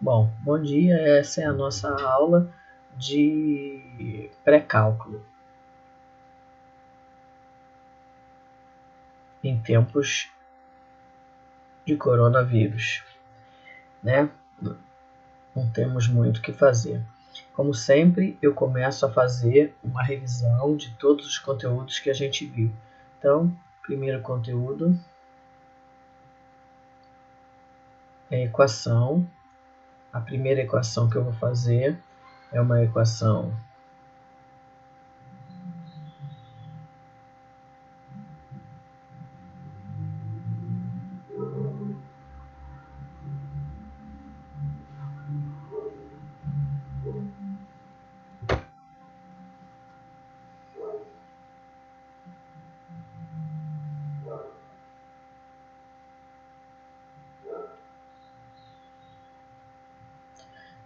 Bom, bom dia, essa é a nossa aula de pré-cálculo em tempos de coronavírus, né? Não temos muito o que fazer. Como sempre, eu começo a fazer uma revisão de todos os conteúdos que a gente viu. Então, primeiro conteúdo é a equação. A primeira equação que eu vou fazer é uma equação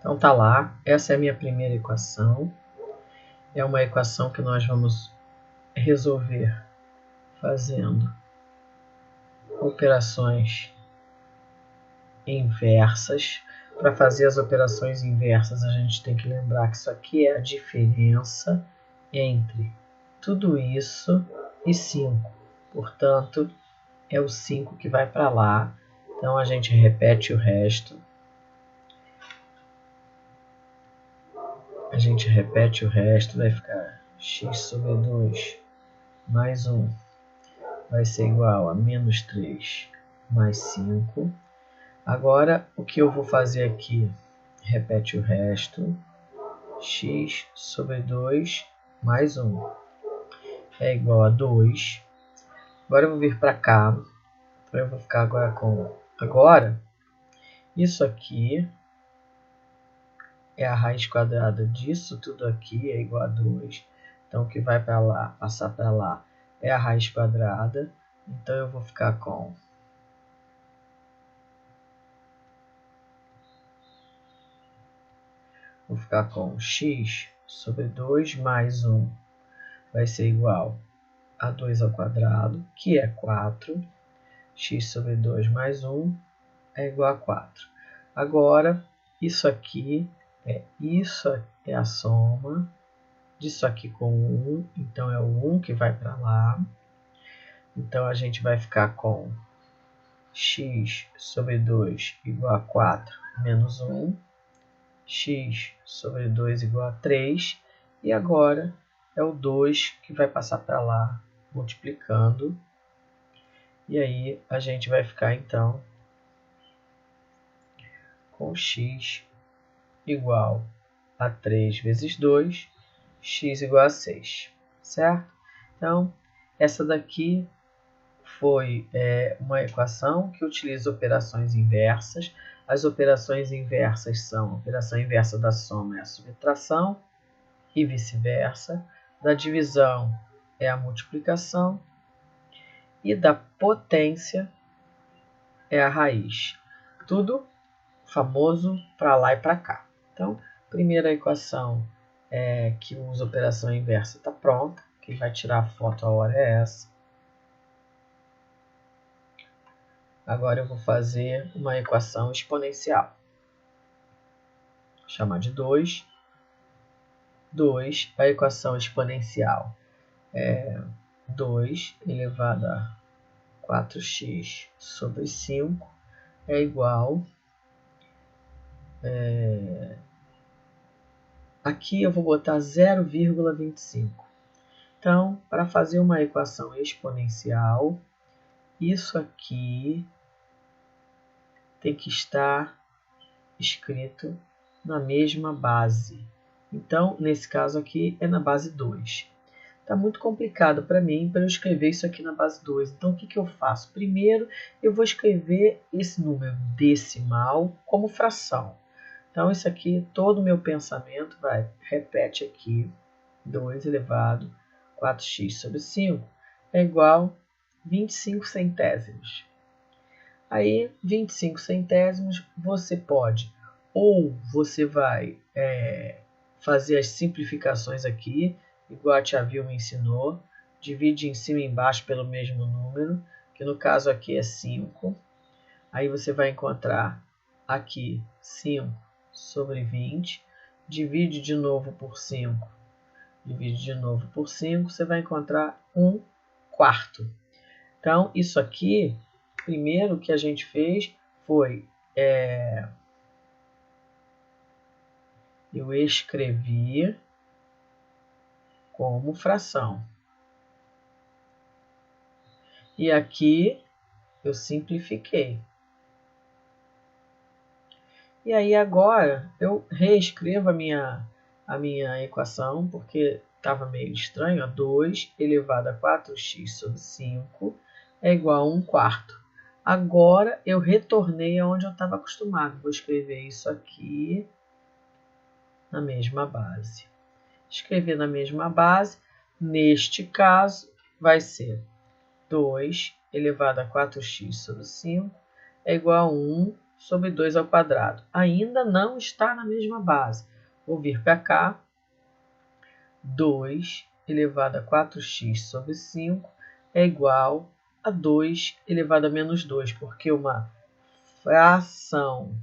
Então tá lá, essa é a minha primeira equação. É uma equação que nós vamos resolver fazendo operações inversas. Para fazer as operações inversas, a gente tem que lembrar que isso aqui é a diferença entre tudo isso e 5. Portanto, é o 5 que vai para lá. Então, a gente repete o resto. Vai ficar x sobre 2 mais 1 vai ser igual a menos 3 mais 5. Agora, o que eu vou fazer aqui? Repete o resto. X sobre 2 mais 1 é igual a 2. Agora eu vou vir para cá. Então eu vou ficar agora com... Agora, isso aqui é a raiz quadrada disso tudo aqui, é igual a 2. Então, o que vai para lá, passar para lá, é a raiz quadrada. Então, eu vou ficar com... x sobre 2 mais 1 vai ser igual a 2 ao quadrado, que é 4. X sobre 2 mais 1 é igual a 4. Agora, isso é a soma disso aqui com 1, então é o 1 que vai para lá. Então, a gente vai ficar com x sobre 2 igual a 4 menos 1, x sobre 2 igual a 3, e agora é o 2 que vai passar para lá, multiplicando, e aí a gente vai ficar então com x igual a 3 vezes 2, x igual a 6, certo? Então, essa daqui foi uma equação que utiliza operações inversas. As operações inversas são a operação inversa da soma é a subtração e vice-versa, da divisão é a multiplicação e da potência é a raiz. Tudo famoso para lá e para cá. Então, primeira equação que usa operação inversa está pronta. Quem vai tirar a foto a hora é essa. Agora eu vou fazer uma equação exponencial. Vou chamar de 2. 2, a equação exponencial é 2 elevado a 4x sobre 5 é igual... aqui eu vou botar 0,25. Então, para fazer uma equação exponencial, isso aqui tem que estar escrito na mesma base. Então, nesse caso aqui, é na base 2. Está muito complicado para mim para eu escrever isso aqui na base 2. Então, o que eu faço? Primeiro, eu vou escrever esse número decimal como fração. Então, isso aqui, todo o meu pensamento vai, repete aqui, 2 elevado a 4x sobre 5 é igual a 25 centésimos. Aí, 25 centésimos, você pode, ou você vai fazer as simplificações aqui, igual a tia Vilma ensinou. Divide em cima e embaixo pelo mesmo número, que no caso aqui é 5. Aí você vai encontrar aqui 5 sobre 20. Divide de novo por 5. Divide de novo por 5. Você vai encontrar 1/4. Então, isso aqui, primeiro que a gente fez foi... eu escrevi como fração. E aqui eu simplifiquei. E aí agora eu reescrevo a minha equação, porque estava meio estranho. 2 elevado a 4x sobre 5 é igual a 1/4. Agora eu retornei aonde eu estava acostumado. Vou escrever isso aqui na mesma base. Escrever na mesma base, neste caso, vai ser 2 elevado a 4x sobre 5 é igual a 1 sobre 2 ao quadrado. Ainda não está na mesma base. Vou vir para cá. 2 elevado a 4x sobre 5 é igual a 2 elevado a menos 2, porque uma fração...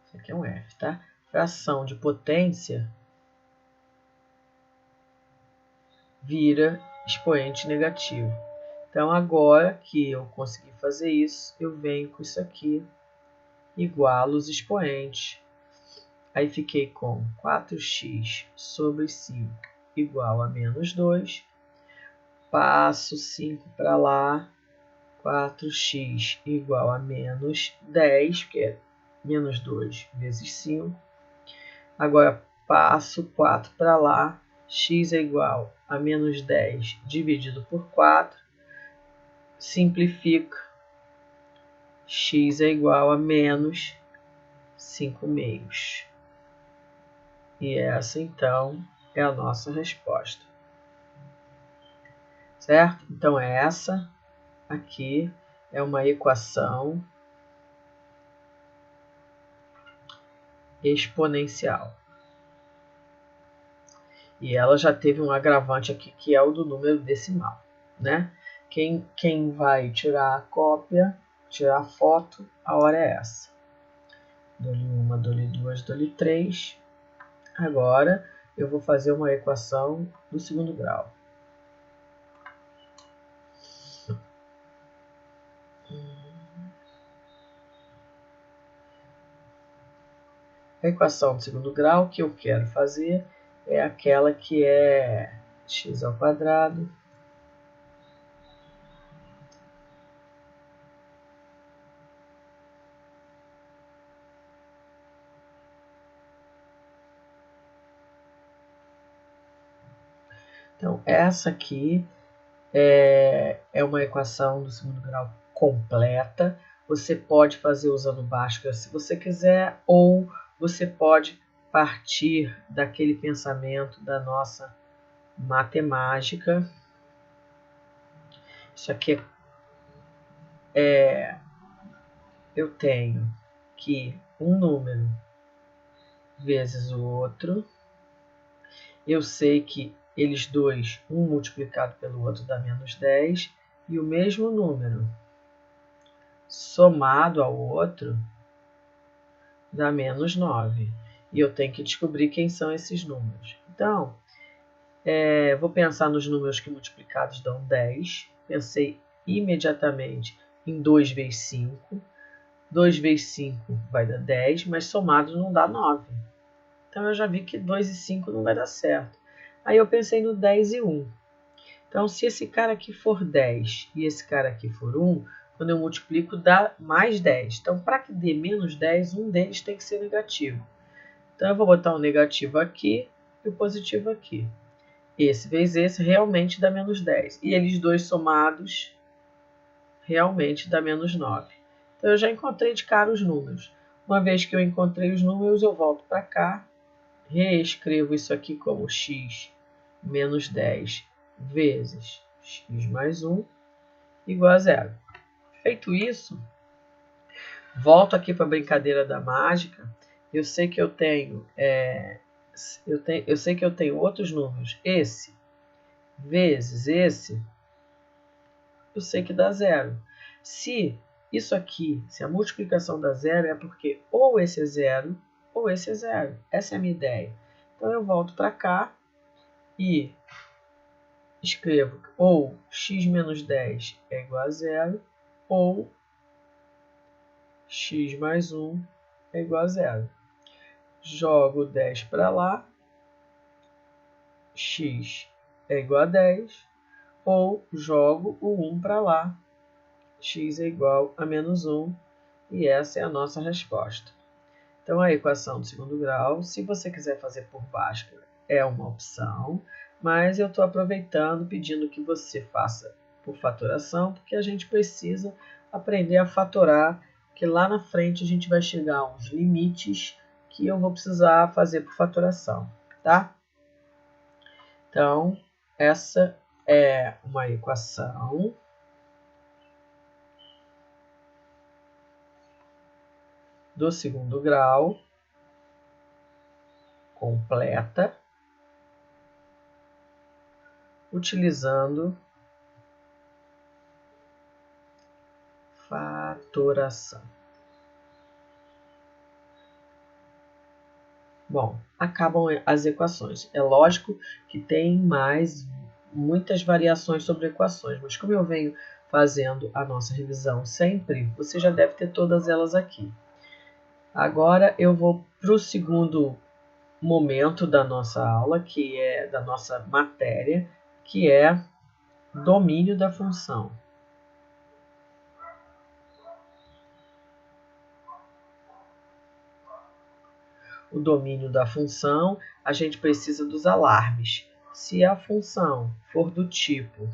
Isso aqui é um F, tá? Fração de potência vira expoente negativo. Então, agora que eu consegui fazer isso, eu venho com isso aqui, igualo os expoentes. Aí fiquei com 4x sobre 5 igual a menos 2. Passo 5 para lá, 4x igual a menos 10, que é menos 2 vezes 5. Agora passo 4 para lá, x é igual a menos 10 dividido por 4. Simplifica, x é igual a menos 5/2. E essa, então, é a nossa resposta. Certo? Então, essa aqui é uma equação exponencial. E ela já teve um agravante aqui, que é o do número decimal, né? Quem vai tirar a cópia, tirar a foto, a hora é essa. Dou-lhe 1, dou-lhe 2, dou-lhe 3. Agora, eu vou fazer uma equação do segundo grau. A equação do segundo grau que eu quero fazer é aquela que é x ao quadrado Então, essa aqui é uma equação do segundo grau completa. Você pode fazer usando Bhaskara se você quiser, ou você pode partir daquele pensamento da nossa matemática. Isso aqui eu tenho que um número vezes o outro. Eu sei que eles dois, um multiplicado pelo outro dá menos 10, e o mesmo número somado ao outro dá menos 9. E eu tenho que descobrir quem são esses números. Então, vou pensar nos números que multiplicados dão 10. Pensei imediatamente em 2 vezes 5. 2 vezes 5 vai dar 10, mas somado não dá 9. Então, eu já vi que 2 e 5 não vai dar certo. Aí eu pensei no 10 e 1. Então, se esse cara aqui for 10 e esse cara aqui for 1, quando eu multiplico dá mais 10. Então, para que dê menos 10, um deles tem que ser negativo. Então, eu vou botar um negativo aqui e o positivo aqui. Esse vezes esse realmente dá menos 10. E eles dois somados realmente dá menos 9. Então, eu já encontrei de cara os números. Uma vez que eu encontrei os números, eu volto para cá, reescrevo isso aqui como x menos 10 vezes x mais 1 igual a 0. Feito isso, volto aqui para a brincadeira da mágica eu sei que eu tenho, eu sei que eu tenho outros números, esse vezes esse, eu sei que dá zero. Se isso aqui, se a multiplicação dá zero, é porque ou esse é zero, ou esse é zero. Essa é a minha ideia. Então eu volto para cá e escrevo ou x menos 10 é igual a zero, ou x mais 1 é igual a zero. Jogo 10 para lá, x é igual a 10, ou jogo o 1 para lá, x é igual a menos 1, e essa é a nossa resposta. Então, a equação do segundo grau, se você quiser fazer por Bhaskara, é uma opção, mas eu estou aproveitando, pedindo que você faça por fatoração, porque a gente precisa aprender a fatorar, que lá na frente a gente vai chegar a uns limites que eu vou precisar fazer por fatoração, tá? Então, essa é uma equação do segundo grau completa, utilizando fatoração. Bom, acabam as equações. É lógico que tem muitas variações sobre equações, mas como eu venho fazendo a nossa revisão sempre, você já deve ter todas elas aqui. Agora eu vou para o segundo momento da nossa aula, que é da nossa matéria, que é domínio da função. O domínio da função, a gente precisa dos alarmes. Se a função for do tipo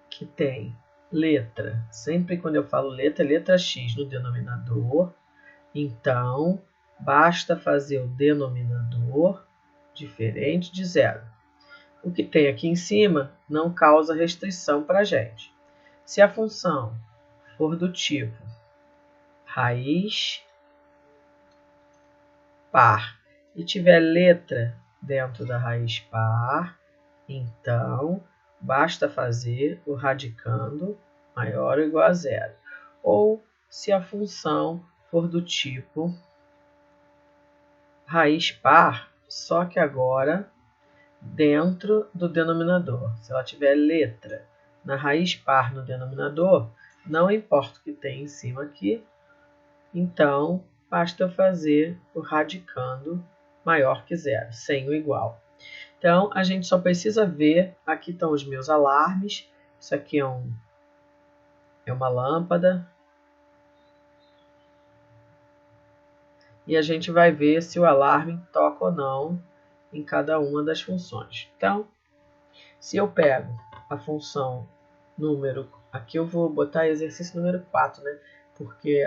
que tem letra, sempre quando eu falo letra, letra x no denominador, então basta fazer o denominador diferente de zero. O que tem aqui em cima não causa restrição para a gente. Se a função for do tipo raiz par e tiver letra dentro da raiz par, então basta fazer o radicando maior ou igual a zero. Ou se a função for do tipo raiz par, só que agora dentro do denominador. Se ela tiver letra na raiz par no denominador, não importa o que tem em cima aqui, então basta eu fazer o radicando maior que zero, sem o igual. Então, a gente só precisa ver, aqui estão os meus alarmes, isso aqui é uma lâmpada, e a gente vai ver se o alarme toca ou não em cada uma das funções. Então, se eu pego a função número, aqui eu vou botar exercício número 4, né? Porque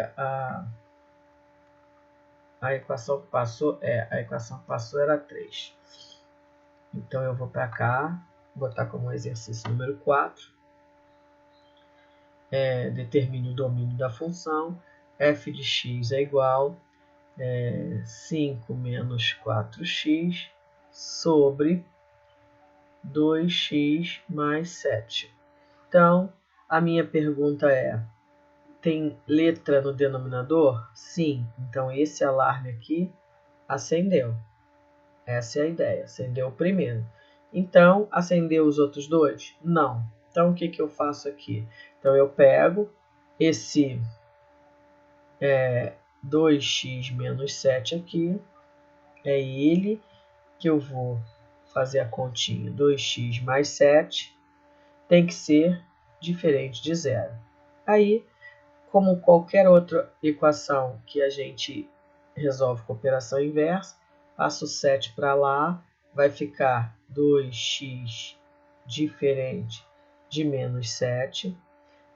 a equação que passou era 3. Então eu vou para cá, botar como exercício número 4. Determine o domínio da função. F de x é igual a 5 menos 4x sobre 2x mais 7. Então, a minha pergunta é, tem letra no denominador? Sim. Então, esse alarme aqui acendeu. Essa é a ideia. Acendeu o primeiro. Então, acendeu os outros dois? Não. Então, o que eu faço aqui? Então, eu pego esse 2x menos 7 aqui. É ele que eu vou fazer a continha. 2x mais 7 tem que ser diferente de zero. Aí, como qualquer outra equação que a gente resolve com operação inversa, passo 7 para lá, vai ficar 2x diferente de menos 7.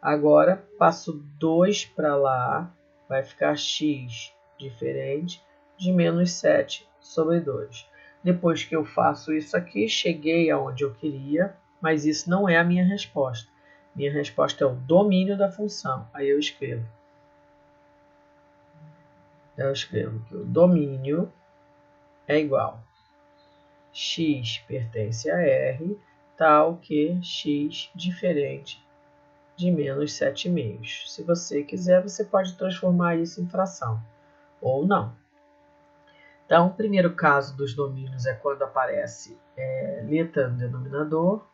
Agora, passo 2 para lá, vai ficar x diferente de menos 7 sobre 2. Depois que eu faço isso aqui, cheguei aonde eu queria, mas isso não é a minha resposta. Minha resposta é o domínio da função. Aí eu escrevo Eu escrevo que o domínio é igual x pertence a R, tal que x diferente de menos 7/2. Se você quiser, você pode transformar isso em fração, ou não. Então, o primeiro caso dos domínios é quando aparece letra no denominador.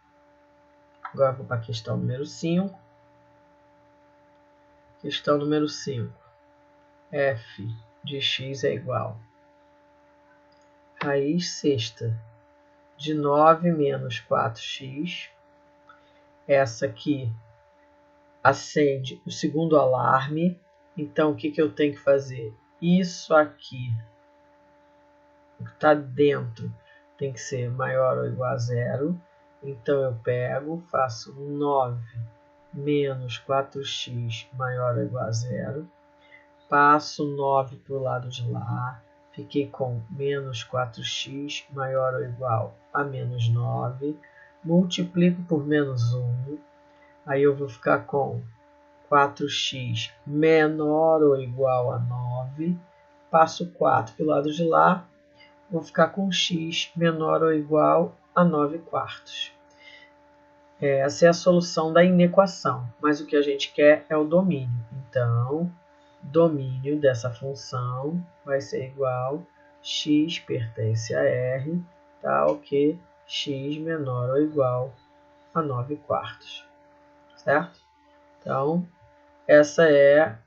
Agora vou para a questão número 5. Questão número 5. F de x é igual a raiz sexta de 9 menos 4x. Essa aqui acende o segundo alarme. Então, o que eu tenho que fazer? Isso aqui, o que está dentro, tem que ser maior ou igual a zero. Então, eu pego, faço 9 menos 4x maior ou igual a zero. Passo 9 para o lado de lá. Fiquei com menos 4x maior ou igual a menos 9. Multiplico por menos 1. Aí eu vou ficar com 4x menor ou igual a 9. Passo 4 para o lado de lá. Vou ficar com x menor ou igual a 9 quartos. Essa é a solução da inequação, mas o que a gente quer é o domínio. Então, domínio dessa função vai ser igual x pertence a R, tal que x menor ou igual a 9 quartos. Certo? Então, essa é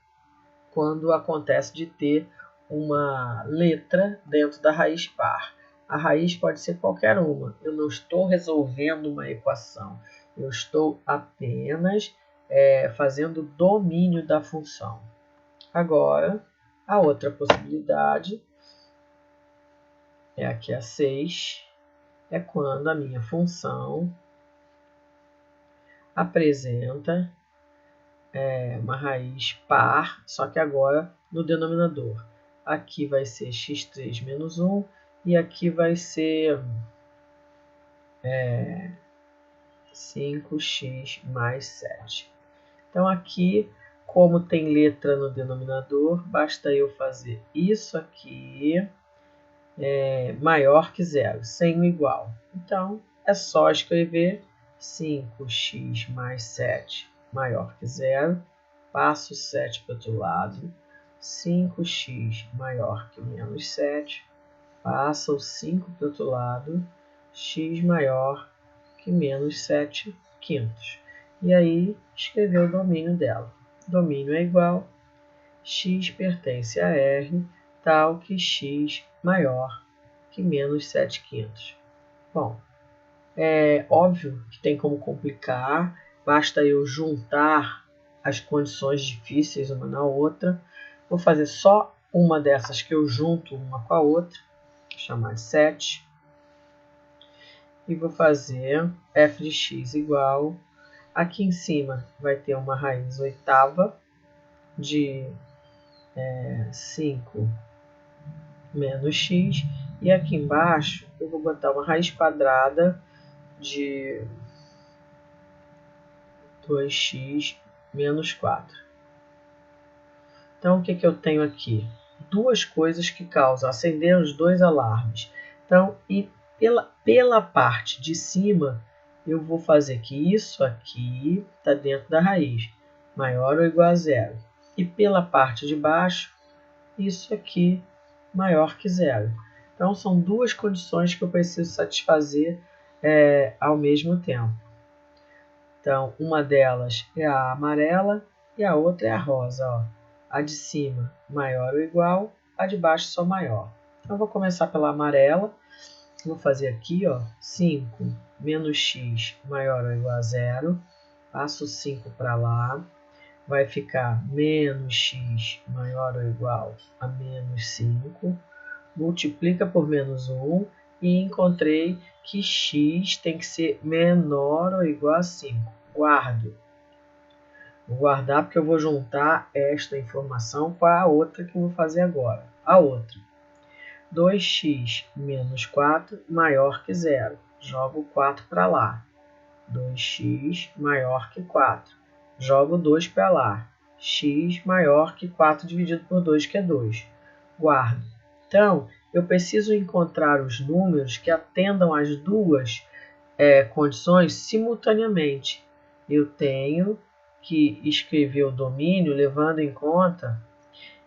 quando acontece de ter uma letra dentro da raiz par. A raiz pode ser qualquer uma. Eu não estou resolvendo uma equação. Eu estou apenas fazendo domínio da função. Agora, a outra possibilidade é aqui a 6. É quando a minha função apresenta uma raiz par, só que agora no denominador. Aqui vai ser x3 menos 1 e aqui vai ser 5x mais 7. Então aqui, como tem letra no denominador, basta eu fazer isso aqui maior que zero, sem o igual. Então é só escrever 5x mais 7 maior que zero, passo 7 para o outro lado, 5x maior que menos 7, passa o 5 para o outro lado, x maior que menos 7 quintos. E aí, escrever o domínio dela. Domínio é igual, x pertence a R, tal que x maior que menos 7 quintos. Bom, é óbvio que tem como complicar, basta eu juntar as condições difíceis uma na outra. Vou fazer só uma dessas que eu junto uma com a outra, vou chamar de 7. E vou fazer f de x igual, aqui em cima vai ter uma raiz oitava de 5 menos x, e aqui embaixo eu vou botar uma raiz quadrada de 2x menos 4. Então, o que eu tenho aqui? Duas coisas que causam, acender os dois alarmes. Então, e pela parte de cima, eu vou fazer que isso aqui está dentro da raiz, maior ou igual a zero. E pela parte de baixo, isso aqui maior que zero. Então, são duas condições que eu preciso satisfazer ao mesmo tempo. Então, uma delas é a amarela e a outra é a rosa. Ó. A de cima maior ou igual, a de baixo só maior. Então, eu vou começar pela amarela. Vou fazer aqui, ó, 5 menos x maior ou igual a zero. Passo 5 para lá. Vai ficar menos x maior ou igual a menos 5. Multiplica por menos 1 e encontrei que x tem que ser menor ou igual a 5. Guardo. Vou guardar porque eu vou juntar esta informação com a outra que eu vou fazer agora. A outra. 2x menos 4 maior que zero. Jogo 4 para lá. 2x maior que 4. Jogo 2 para lá. X maior que 4 dividido por 2, que é 2. guardo. Então, eu preciso encontrar os números que atendam às duas condições simultaneamente. Eu tenho que escrever o domínio levando em conta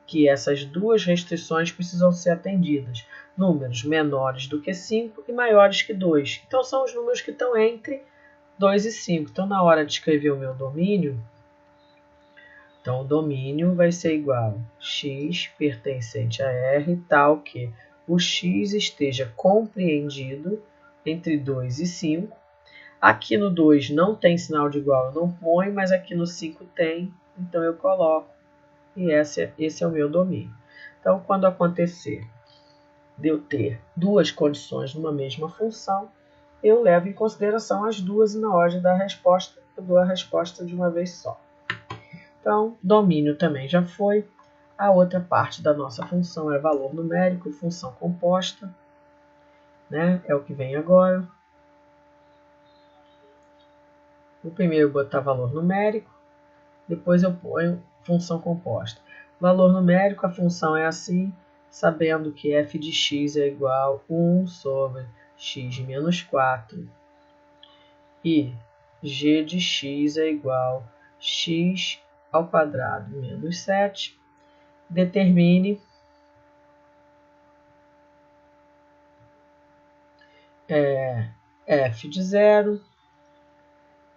que essas duas restrições precisam ser atendidas. Números menores do que 5 e maiores que 2. Então, são os números que estão entre 2 e 5. Então, na hora de escrever o meu domínio, então o domínio vai ser igual a x pertencente a R, tal que o x esteja compreendido entre 2 e 5. Aqui no 2 não tem sinal de igual, eu não ponho, mas aqui no 5 tem, então eu coloco. E esse é o meu domínio. Então, quando acontecer de eu ter duas condições numa mesma função, eu levo em consideração as duas e na hora de dar a resposta, eu dou a resposta de uma vez só. Então, domínio também já foi. A outra parte da nossa função é valor numérico, função composta, né? É o que vem agora. O primeiro botar valor numérico, depois eu ponho função composta. Valor numérico, a função é assim, sabendo que f de x é igual a 1 sobre x menos 4 e g de x é igual a x ao quadrado menos 7. Determine f de 0,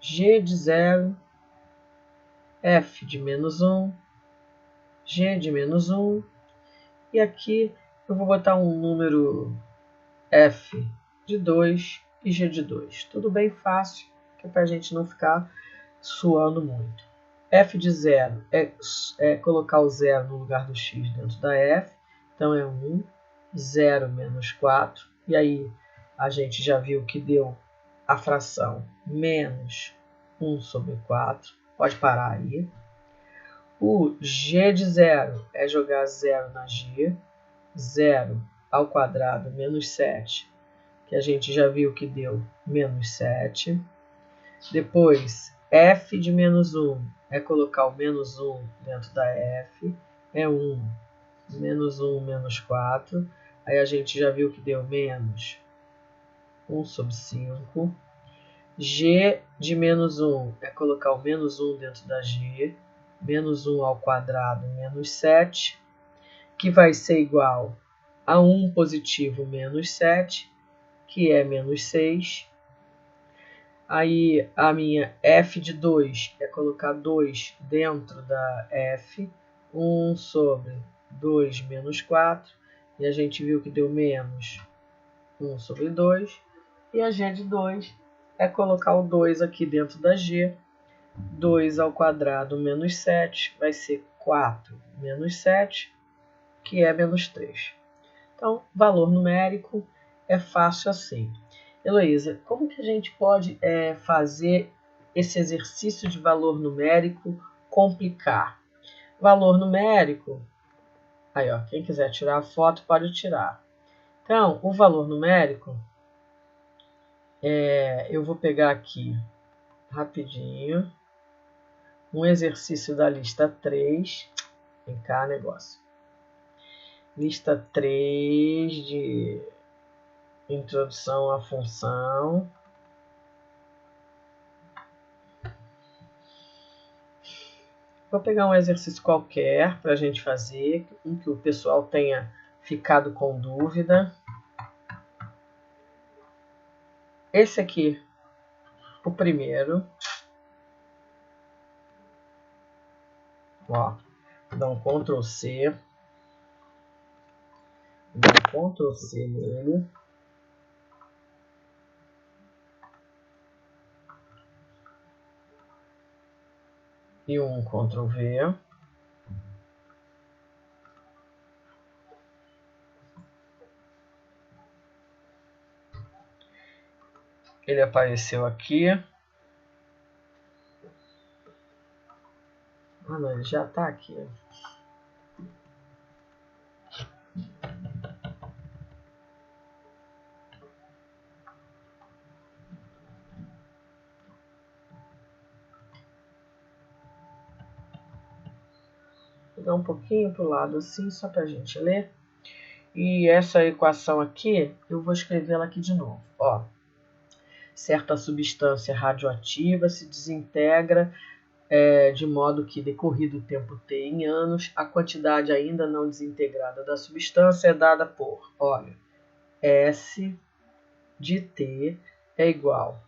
g de 0, f de menos 1, g de menos 1, e aqui eu vou botar um número f de 2 e g de 2. Tudo bem fácil, que é para a gente não ficar suando muito. F de 0 é colocar o 0 no lugar do x dentro da f, então é 1, 0 menos 4, e aí a gente já viu que deu a fração menos 1 sobre 4, pode parar aí. O g de 0 é jogar 0 na g, 0 ao quadrado menos 7, que a gente já viu que deu menos 7. Depois, f de menos 1 é colocar o menos 1 dentro da f, é 1, menos 1 menos 4, aí a gente já viu que deu menos 1 sobre 5. G de menos 1 é colocar o menos 1 dentro da g, menos 1 ao quadrado menos 7, que vai ser igual a 1 positivo menos 7, que é menos 6. Aí a minha f de 2 é colocar 2 dentro da f, 1 sobre 2 menos 4, e a gente viu que deu menos 1 sobre 2. E a g de 2 é colocar o 2 aqui dentro da g, 2 ao quadrado menos 7, vai ser 4 menos 7, que é menos 3. Então, valor numérico é fácil assim. Heloísa, como que a gente pode fazer esse exercício de valor numérico complicar? Valor numérico, aí ó, quem quiser tirar a foto pode tirar. Então, o valor numérico, eu vou pegar aqui rapidinho um exercício da lista 3. Vem cá, negócio. Lista 3 de introdução à função. Vou pegar um exercício qualquer para a gente fazer, em que o pessoal tenha ficado com dúvida. Esse aqui, o primeiro. Ó, dá um Ctrl C. Dá um Ctrl C nele. E um Ctrl V. Ele apareceu aqui. Ah, não, ele já está aqui. Vou dar um pouquinho para o lado assim, só para a gente ler. E essa equação aqui, eu vou escrevê-la aqui de novo. Ó, certa substância radioativa se desintegra de modo que, decorrido o tempo t em anos, a quantidade ainda não desintegrada da substância é dada por, olha, S de t é igual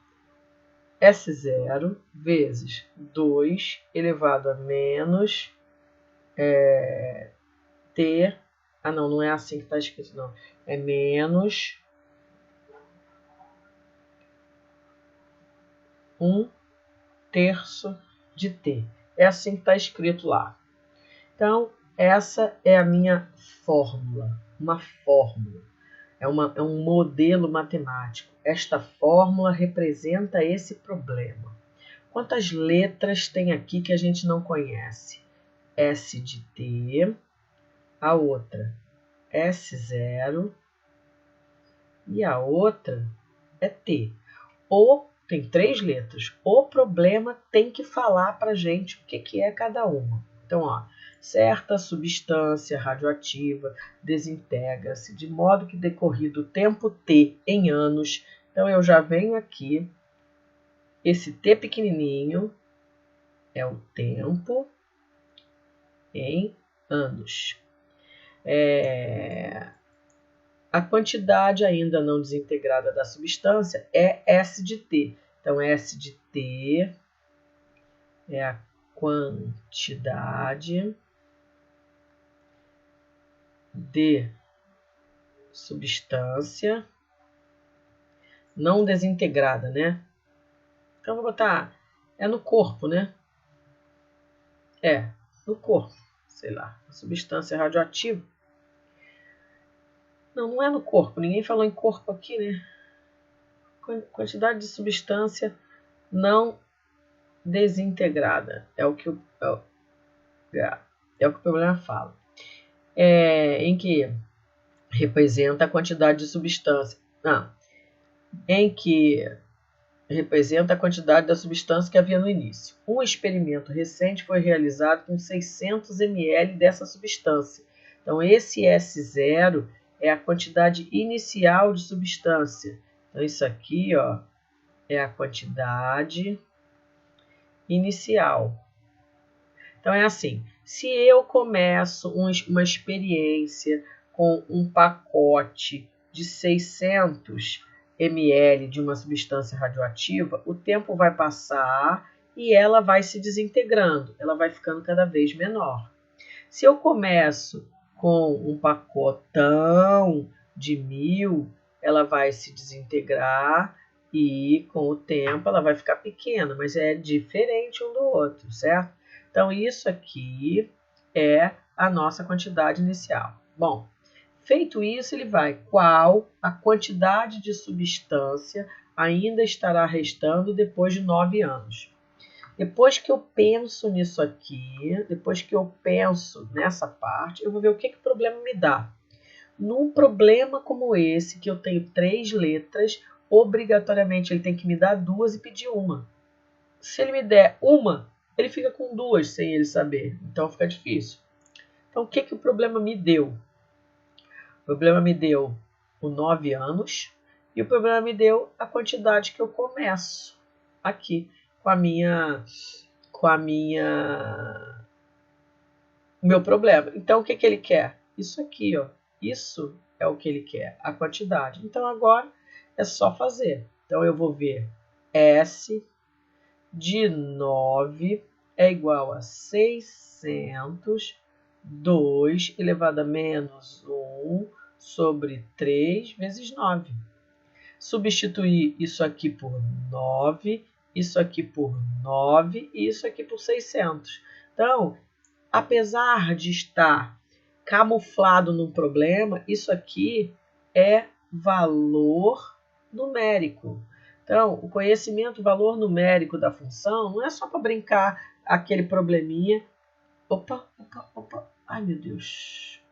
a S0 vezes 2 elevado a menos t. Ah, não é assim que está escrito, não. É menos 1/3 de t. É assim que está escrito lá. Então, essa é a minha fórmula. Uma fórmula. É um modelo matemático. Esta fórmula representa esse problema. Quantas letras tem aqui que a gente não conhece? S de t, a outra S0 e a outra é t. Ou tem 3 letras. O problema tem que falar para a gente o que é cada uma. Então, ó, certa substância radioativa desintegra-se de modo que, decorrido o tempo t em anos, então eu já venho aqui, esse t pequenininho é o tempo em anos. A quantidade ainda não desintegrada da substância é S de t. Então, S de t é a quantidade de substância não desintegrada, né? Então, vou botar, é no corpo, né? É, no corpo, sei lá, a substância radioativa. Não, não é no corpo, ninguém falou em corpo aqui, né? Quantidade de substância não desintegrada, é o que o problema fala. Em que representa a quantidade de substância. Em que representa a quantidade da substância que havia no início. Um experimento recente foi realizado com 600 ml dessa substância. Então, esse S0 é a quantidade inicial de substância. Então, isso aqui, ó, é a quantidade inicial. Então, é assim, se eu começo uma experiência com um pacote de 600 ml de uma substância radioativa, o tempo vai passar e ela vai se desintegrando, ela vai ficando cada vez menor. Se eu começo com um pacotão de 1000, ela vai se desintegrar e, com o tempo, ela vai ficar pequena, mas é diferente um do outro, certo? Então, isso aqui é a nossa quantidade inicial. Bom, feito isso, ele vai, qual a quantidade de substância ainda estará restando depois de 9 anos? Depois que eu penso nisso aqui, depois que eu penso nessa parte, eu vou ver o que o problema me dá. Num problema como esse, que eu tenho 3 letras, obrigatoriamente ele tem que me dar 2 e pedir uma. Se ele me der uma, ele fica com 2 sem ele saber. Então fica difícil. Então o que o problema me deu? O problema me deu o 9 anos e o problema me deu a quantidade que eu começo aqui com o meu problema. Então o que ele quer? Isso aqui, ó. Isso é o que ele quer, a quantidade. Então agora é só fazer. Então eu vou ver S de 9 é igual a 600, 2 elevado a menos 1 sobre 3 vezes 9. Substituir isso aqui por 9, isso aqui por 9 e isso aqui por 600. Então, apesar de estar camuflado num problema, isso aqui é valor numérico. Então, o conhecimento valor numérico da função não é só para brincar aquele probleminha. Opa. Ai, meu Deus.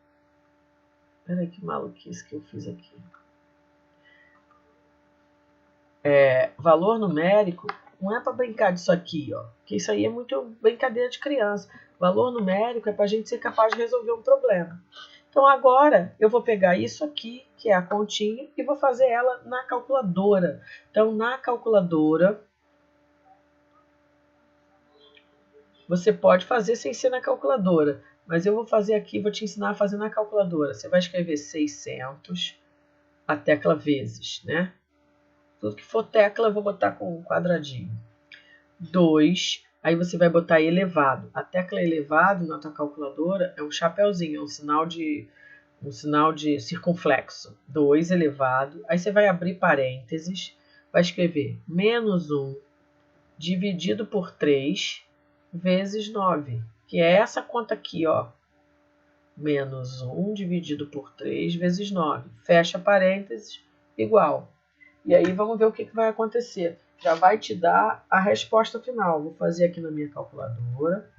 Peraí, que maluquice que eu fiz aqui. Valor numérico não é para brincar disso aqui, ó. Porque isso aí é muito brincadeira de criança. Valor numérico é para a gente ser capaz de resolver um problema. Então agora eu vou pegar isso aqui, que é a continha, e vou fazer ela na calculadora. Então na calculadora, você pode fazer sem ser na calculadora, mas eu vou fazer aqui, vou te ensinar a fazer na calculadora. Você vai escrever 600, a tecla vezes, né? Tudo que for tecla eu vou botar com um quadradinho. 2, aí você vai botar elevado. A tecla elevado na tua calculadora é um chapeuzinho, é um sinal de circunflexo. 2 elevado, aí você vai abrir parênteses, vai escrever menos 1 dividido por 3 vezes 9, que é essa conta aqui, ó. Menos 1 dividido por 3 vezes 9. Fecha parênteses, igual. E aí vamos ver o que vai acontecer. Já vai te dar a resposta final. Vou fazer aqui na minha calculadora.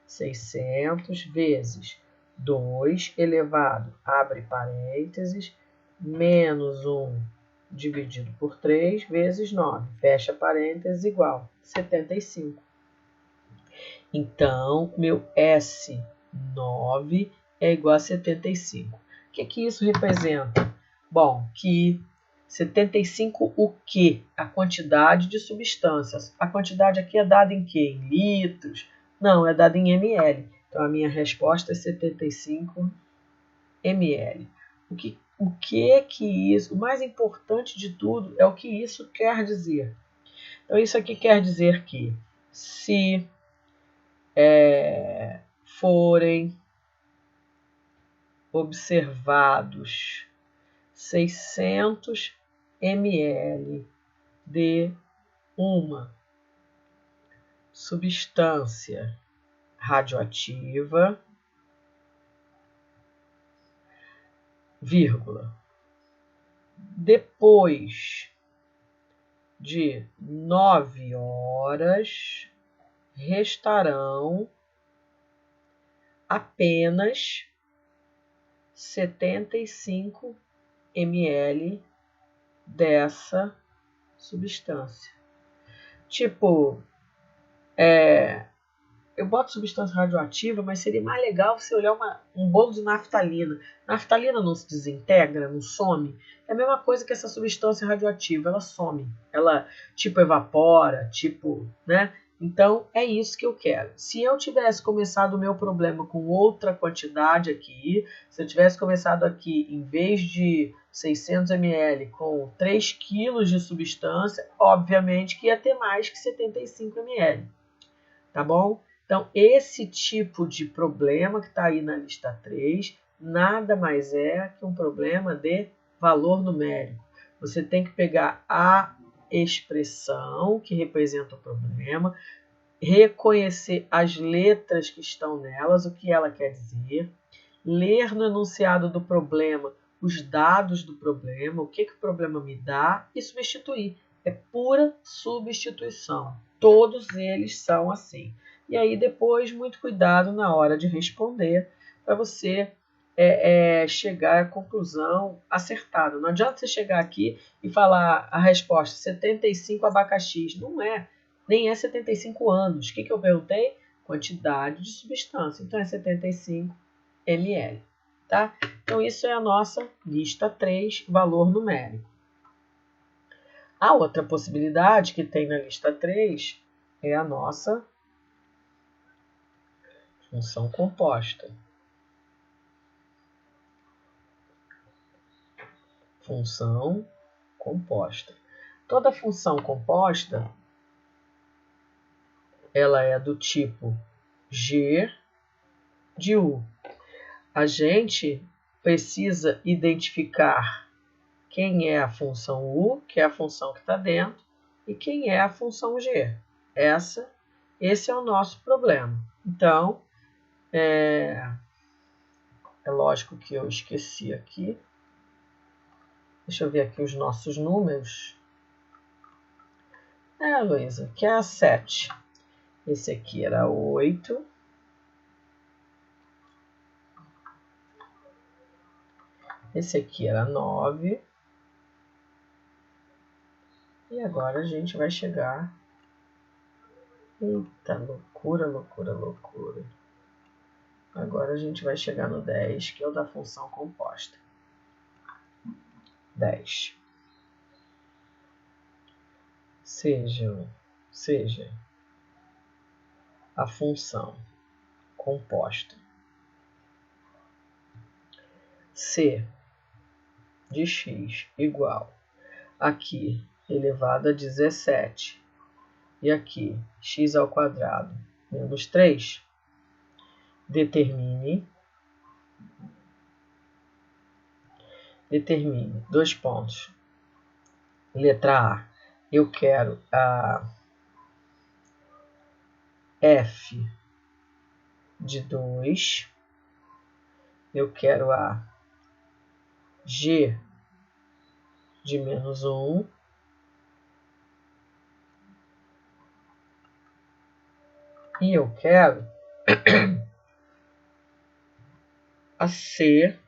600 vezes 2 elevado, abre parênteses, menos 1 dividido por 3 vezes 9. Fecha parênteses, igual 75. Então, meu S9 é igual a 75. O que isso representa? Bom, que 75 o quê? A quantidade de substâncias. A quantidade aqui é dada em quê? Em litros? Não, é dada em ml. Então, a minha resposta é 75 ml. O que isso? O mais importante de tudo é o que isso quer dizer. Então, isso aqui quer dizer que se forem observados 600 ml de uma substância radioativa, vírgula, depois de 9 horas, restarão apenas 75 ml dessa substância. Tipo, eu boto substância radioativa, mas seria mais legal você olhar um bolo de naftalina. Naftalina não se desintegra, não some. É a mesma coisa que essa substância radioativa, ela some. Ela, tipo, evapora, tipo, né? Então, é isso que eu quero. Se eu tivesse começado o meu problema com outra quantidade aqui, se eu tivesse começado aqui, em vez de 600 ml, com 3 kg de substância, obviamente que ia ter mais que 75 ml. Tá bom? Então, esse tipo de problema que está aí na lista 3, nada mais é que um problema de valor numérico. Você tem que pegar a expressão que representa o problema, reconhecer as letras que estão nelas, o que ela quer dizer, ler no enunciado do problema os dados do problema, o que o problema me dá, e substituir. É pura substituição. Todos eles são assim. E aí depois, muito cuidado na hora de responder, para você chegar à conclusão acertada. Não adianta você chegar aqui e falar a resposta 75 abacaxis. Não é. Nem é 75 anos. O que eu perguntei? Quantidade de substância. Então é 75 ml. Tá? Então isso é a nossa lista 3, valor numérico. A outra possibilidade que tem na lista 3 é a nossa função composta. Função composta. Toda função composta, ela é do tipo G de U. A gente precisa identificar quem é a função U, que é a função que está dentro, e quem é a função G. Esse é o nosso problema. Então, é lógico que eu esqueci aqui. Deixa eu ver aqui os nossos números. Luísa, que é a 7. Esse aqui era 8. Esse aqui era 9. E agora a gente vai chegar... Eita, loucura, loucura, loucura. Agora a gente vai chegar no 10, que é o da função composta. 10. Seja a função composta c de x igual aqui elevado a 17 e aqui x ao quadrado menos 3, determine 2 pontos. Letra A, eu quero a f de 2, eu quero a g de menos 1 e eu quero a c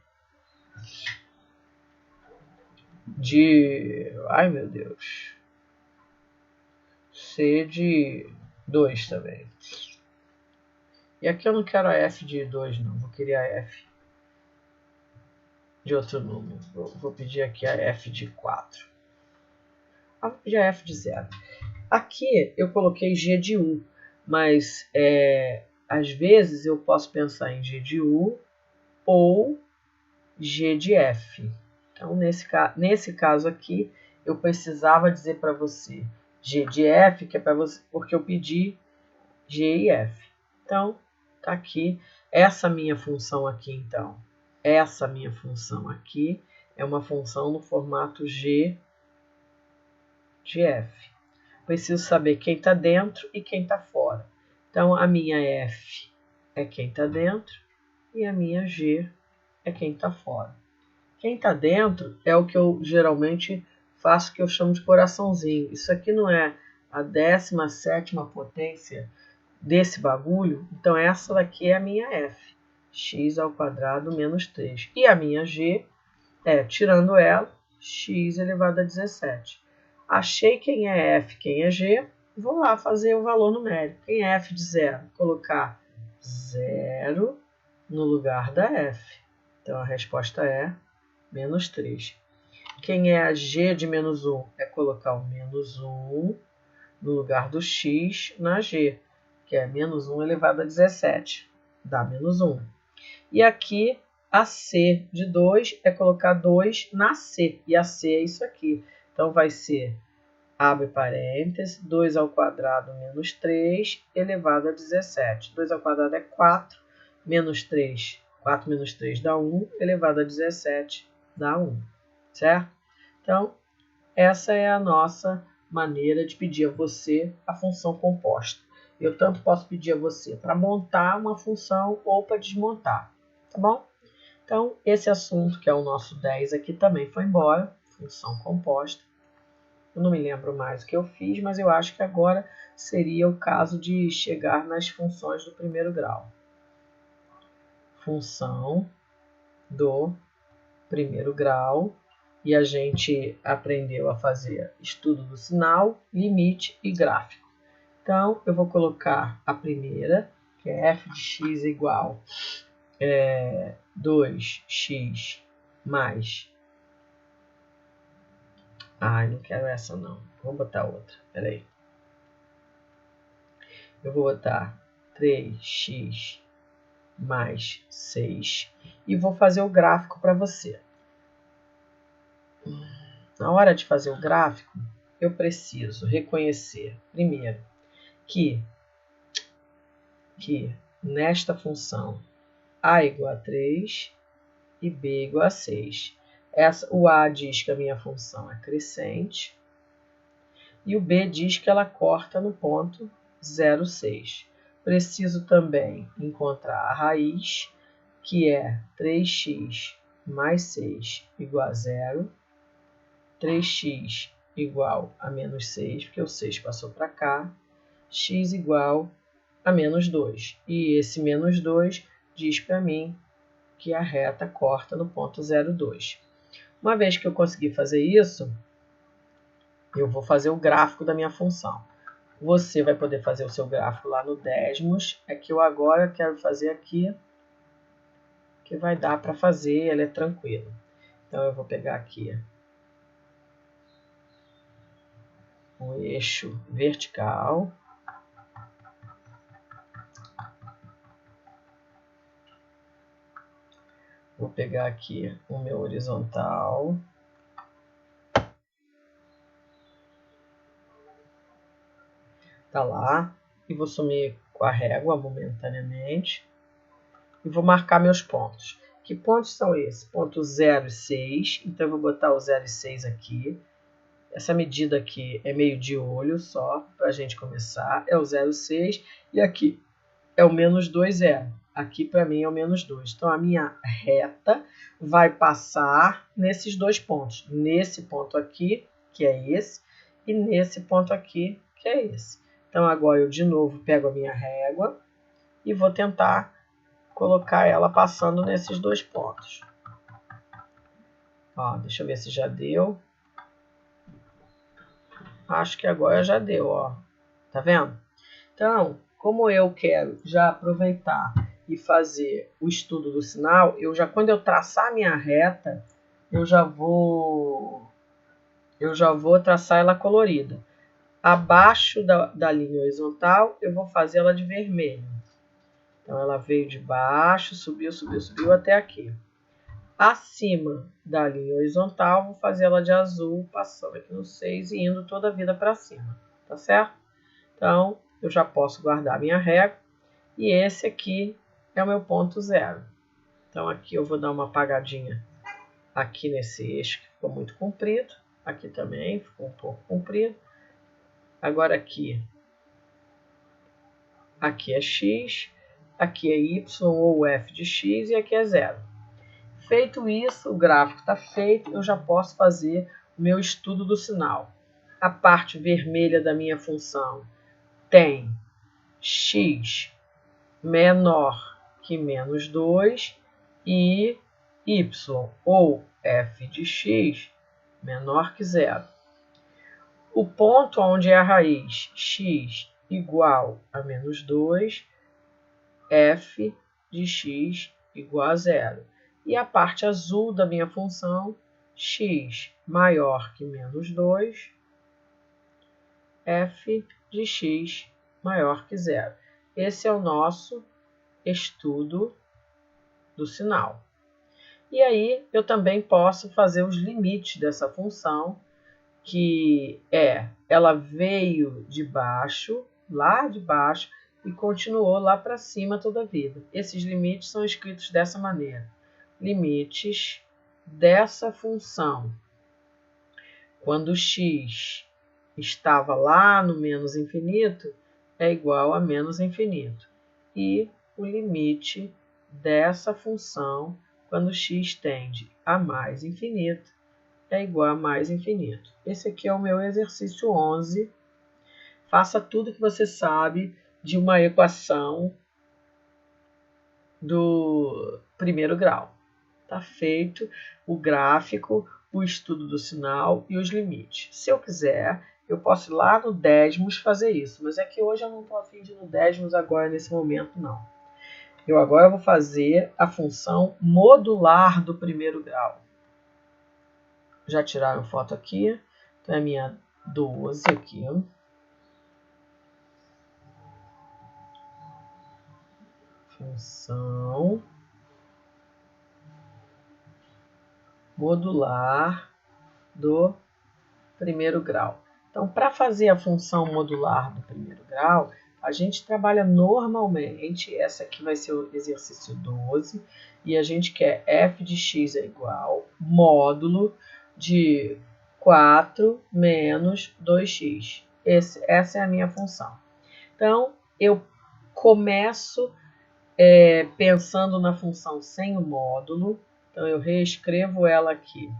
de... ai meu Deus, c de 2 também. E aqui eu não quero a f de 2 não, vou querer a f de outro número. Vou pedir aqui a f de 4. Vou pedir a f de 0. Aqui eu coloquei g de u, mas às vezes eu posso pensar em g de u ou g de f. Então, nesse caso aqui, eu precisava dizer para você g de f, que é para você, porque eu pedi g e f. Então, tá aqui essa minha função aqui, então. Essa minha função aqui é uma função no formato g de f. Preciso saber quem está dentro e quem está fora. Então, a minha f é quem está dentro e a minha g é quem está fora. Quem está dentro é o que eu geralmente faço, que eu chamo de coraçãozinho. Isso aqui não é a 17ª potência desse bagulho, então essa daqui é a minha f, x ao quadrado menos 3. E a minha g é, tirando ela, x elevado a 17. Achei quem é f, quem é g, vou lá fazer o valor numérico. Quem é f de 0? Colocar 0 no lugar da f. Então a resposta é menos 3. Quem é a g de menos 1? É colocar o menos 1 no lugar do x na g, que é menos 1 elevado a 17. Dá menos 1. E aqui a c de 2 é colocar 2 na c. E a c é isso aqui. Então vai ser, abre parênteses, 2 ao quadrado menos 3 elevado a 17. 2 ao quadrado é 4, menos 3. 4 menos 3 dá 1, elevado a 17 dá 1. Certo? Então, essa é a nossa maneira de pedir a você a função composta. Eu tanto posso pedir a você para montar uma função ou para desmontar. Tá bom? Então, esse assunto, que é o nosso 10 aqui, também foi embora. Função composta. Eu não me lembro mais o que eu fiz, mas eu acho que agora seria o caso de chegar nas funções do primeiro grau. Função do primeiro grau. E a gente aprendeu a fazer estudo do sinal, limite e gráfico. Então, eu vou colocar a primeira, que é f de x igual 2x mais... ai, não quero essa não. Vou botar outra. Espera aí. Eu vou botar 3x mais 6 e vou fazer o gráfico para você. Na hora de fazer o gráfico, eu preciso reconhecer, primeiro, que nesta função a igual a 3 e b igual a 6. O a diz que a minha função é crescente e o b diz que ela corta no ponto 0,6. Preciso também encontrar a raiz, que é 3x mais 6 igual a 0. 3x igual a menos 6, porque o 6 passou para cá. X igual a menos 2. E esse menos 2 diz para mim que a reta corta no ponto 0,2. Uma vez que eu conseguir fazer isso, eu vou fazer o gráfico da minha função. Você vai poder fazer o seu gráfico lá no Desmos. É que eu agora quero fazer aqui que vai dar para fazer, ela é tranquila. Então eu vou pegar aqui um eixo vertical. Vou pegar aqui o meu horizontal. Tá lá. E vou sumir com a régua momentaneamente. E vou marcar meus pontos. Que pontos são esses? Ponto 0 e 6. Então eu vou botar o 0 e 6 aqui. Essa medida aqui é meio de olho só, para a gente começar. É o 0,6 e aqui é o menos 2, 0. Aqui para mim é o menos 2. Então a minha reta vai passar nesses dois pontos. Nesse ponto aqui, que é esse, e nesse ponto aqui, que é esse. Então agora eu de novo pego a minha régua e vou tentar colocar ela passando nesses dois pontos. Ó, deixa eu ver se já deu. Acho que agora já deu, ó. Tá vendo? Então, como eu quero já aproveitar e fazer o estudo do sinal, quando eu traçar a minha reta, eu já vou traçar ela colorida. Abaixo da linha horizontal, eu vou fazer ela de vermelho. Então, ela veio de baixo, subiu, subiu, subiu até aqui. Acima da linha horizontal, vou fazer ela de azul, passando aqui no 6 e indo toda a vida para cima, tá certo? Então, eu já posso guardar minha régua, e esse aqui é o meu ponto 0. Então, aqui eu vou dar uma apagadinha aqui nesse eixo, que ficou muito comprido, aqui também ficou um pouco comprido. Agora aqui é x, aqui é y ou f de x, e aqui é 0. Feito isso, o gráfico está feito, eu já posso fazer o meu estudo do sinal. A parte vermelha da minha função tem x menor que menos 2 e y ou f de x menor que 0. O ponto onde é a raiz x igual a menos 2, f de x igual a 0. E a parte azul da minha função, x maior que menos 2, f de x maior que 0. Esse é o nosso estudo do sinal. E aí eu também posso fazer os limites dessa função, que ela veio de baixo, lá de baixo, e continuou lá para cima toda a vida. Esses limites são escritos dessa maneira. Limites dessa função, quando x estava lá no menos infinito, é igual a menos infinito. E o limite dessa função, quando x tende a mais infinito, é igual a mais infinito. Esse aqui é o meu exercício 11. Faça tudo que você sabe de uma equação do primeiro grau. Está feito o gráfico, o estudo do sinal e os limites. Se eu quiser, eu posso ir lá no Desmos fazer isso, mas é que hoje eu não estou a fim de ir no Desmos agora, nesse momento, não. Eu agora vou fazer a função modular do primeiro grau. Já tiraram foto aqui, então é a minha 12 aqui. Função modular do primeiro grau. Então, para fazer a função modular do primeiro grau, a gente trabalha normalmente, essa aqui vai ser o exercício 12, e a gente quer f de x é igual módulo de 4 menos 2x. Essa é a minha função. Então, eu começo pensando na função sem o módulo. Então, eu reescrevo ela aqui.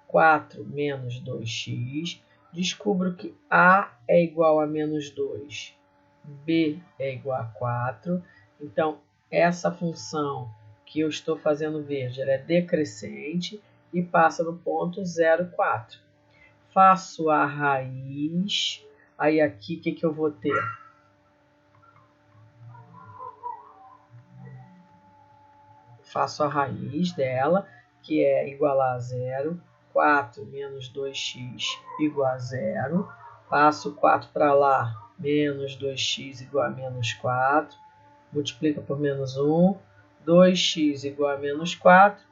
4 menos 2x. Descubro que A é igual a menos 2. B é igual a 4. Então, essa função que eu estou fazendo verde, ela é decrescente e passa no ponto 0,4. Faço a raiz. Aí aqui, o que eu vou ter? faço a raiz dela, que é igual a zero. 4 menos 2x igual a zero. Passo 4 para lá, menos 2x igual a menos 4. Multiplica por menos 1. 2x igual a menos 4.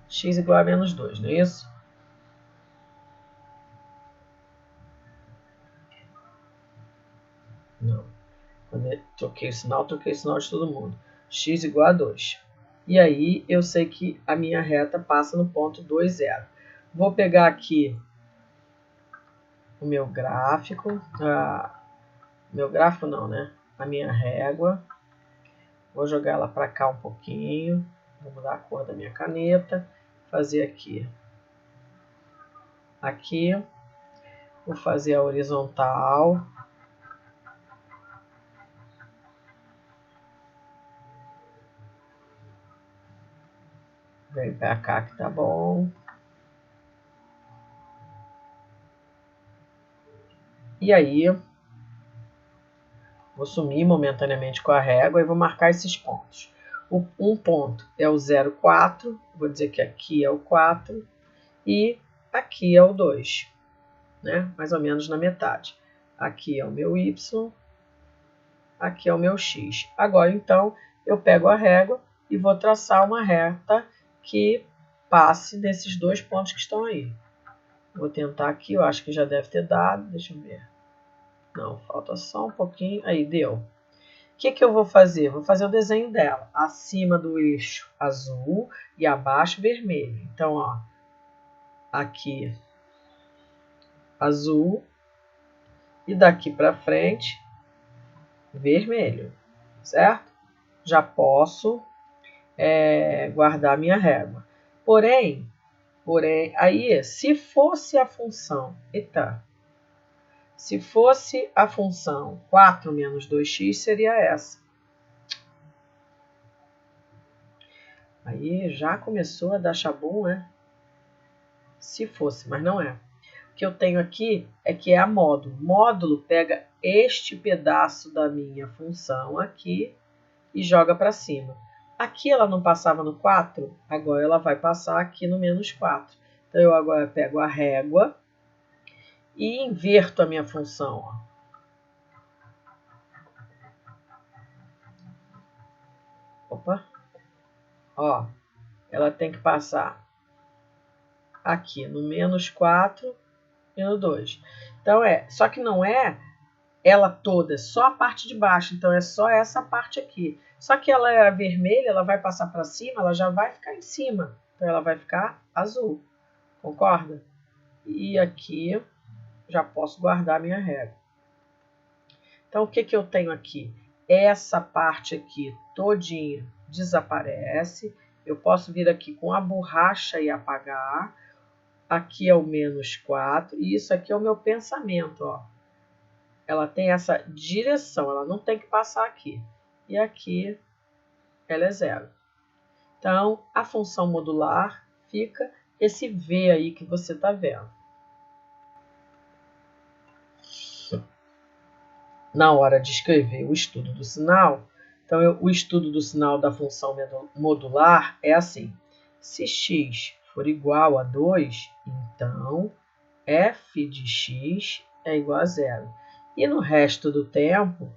X igual a menos 2, não é isso? Não. Quando eu troquei o sinal de todo mundo. X igual a 2. E aí eu sei que a minha reta passa no ponto 2, 0. Vou pegar aqui o meu gráfico. Meu gráfico não, né? A minha régua. Vou jogar ela para cá um pouquinho. Vou mudar a cor da minha caneta. Fazer aqui. Aqui. Vou fazer a horizontal. Vem para cá que tá bom. E aí, vou sumir momentaneamente com a régua e vou marcar esses pontos. Um ponto é o 0,4, vou dizer que aqui é o 4 e aqui é o 2, né? Mais ou menos na metade. Aqui é o meu y, aqui é o meu x. Agora, então, eu pego a régua e vou traçar uma reta que passe nesses dois pontos que estão aí. Vou tentar aqui, eu acho que já deve ter dado, deixa eu ver. Não, falta só um pouquinho. Aí, deu. O que eu vou fazer? Vou fazer o desenho dela. Acima do eixo azul e abaixo vermelho. Então, ó, aqui azul e daqui para frente vermelho, certo? Já posso guardar minha régua. Porém, aí, se fosse a função, se fosse a função 4 menos 2x, seria essa. Aí já começou a dar chabum, né? Se fosse, mas não é. O que eu tenho aqui é que é a módulo. Módulo pega este pedaço da minha função aqui e joga para cima. Aqui ela não passava no 4, agora ela vai passar aqui no menos 4. Então eu agora pego a régua e inverto a minha função. Opa! Ó, ela tem que passar aqui no menos 4 e no 2. Então só que não é ela toda, é só a parte de baixo, então é só essa parte aqui. Só que ela é vermelha, ela vai passar para cima, ela já vai ficar em cima, então ela vai ficar azul, concorda? E aqui já posso guardar minha régua. Então o que eu tenho aqui? Essa parte aqui todinha desaparece, eu posso vir aqui com a borracha e apagar. Aqui é o menos 4, e isso aqui é o meu pensamento, ó. Ela tem essa direção, ela não tem que passar aqui. E aqui ela é 0. Então, a função modular fica esse V aí que você está vendo. Na hora de escrever o estudo do sinal, então o estudo do sinal da função modular é assim. Se x for igual a 2, então f de x é igual a 0. E no resto do tempo,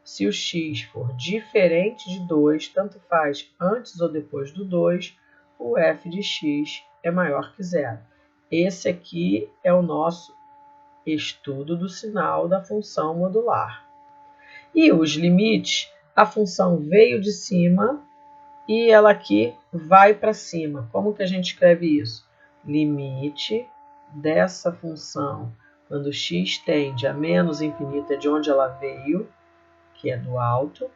se o x for diferente de 2, tanto faz antes ou depois do 2, o f de x é maior que 0. Esse aqui é o nosso estudo do sinal da função modular. E os limites, a função veio de cima e ela aqui vai para cima. Como que a gente escreve isso? Limite dessa função, quando x tende a menos infinito, é de onde ela veio, que é do alto,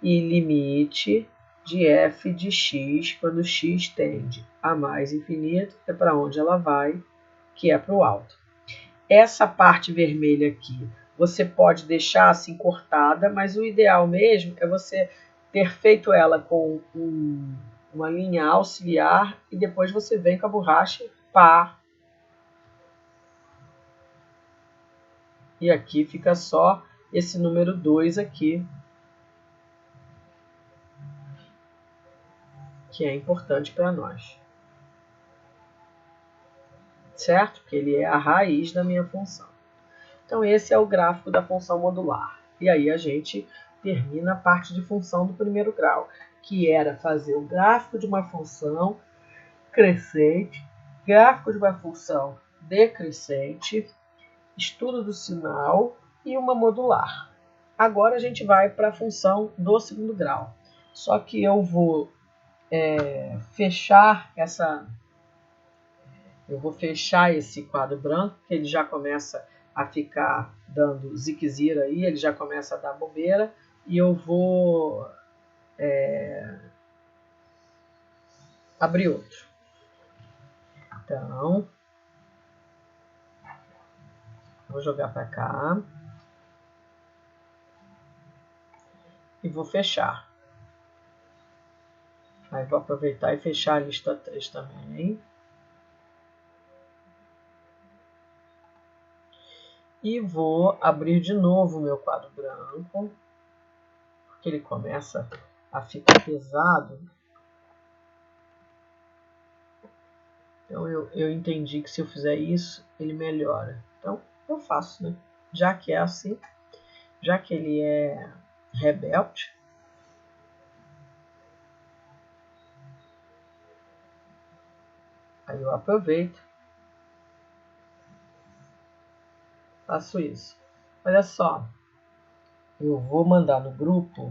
e limite de f de x, quando x tende a mais infinito, é para onde ela vai, que é para o alto. Essa parte vermelha aqui, você pode deixar assim cortada, mas o ideal mesmo é você ter feito ela com uma linha auxiliar e depois você vem com a borracha e pá. E aqui fica só esse número 2 aqui, que é importante para nós. Certo? Porque ele é a raiz da minha função. Então, esse é o gráfico da função modular. E aí a gente termina a parte de função do primeiro grau, que era fazer o gráfico de uma função crescente, gráfico de uma função decrescente, estudo do sinal e uma modular. Agora a gente vai para a função do segundo grau. Só que eu vou fechar esse quadro branco, que ele já começa a ficar dando ziquezira aí, ele já começa a dar bobeira, e eu vou abrir outro. Então, vou jogar para cá e vou fechar. Aí vou aproveitar e fechar a lista 3 também. E vou abrir de novo o meu quadro branco, porque ele começa a ficar pesado. Então eu entendi que se eu fizer isso, ele melhora. Então eu faço, né? Já que é assim, já que ele é rebelde, aí eu aproveito, faço isso. Olha só, eu vou mandar no grupo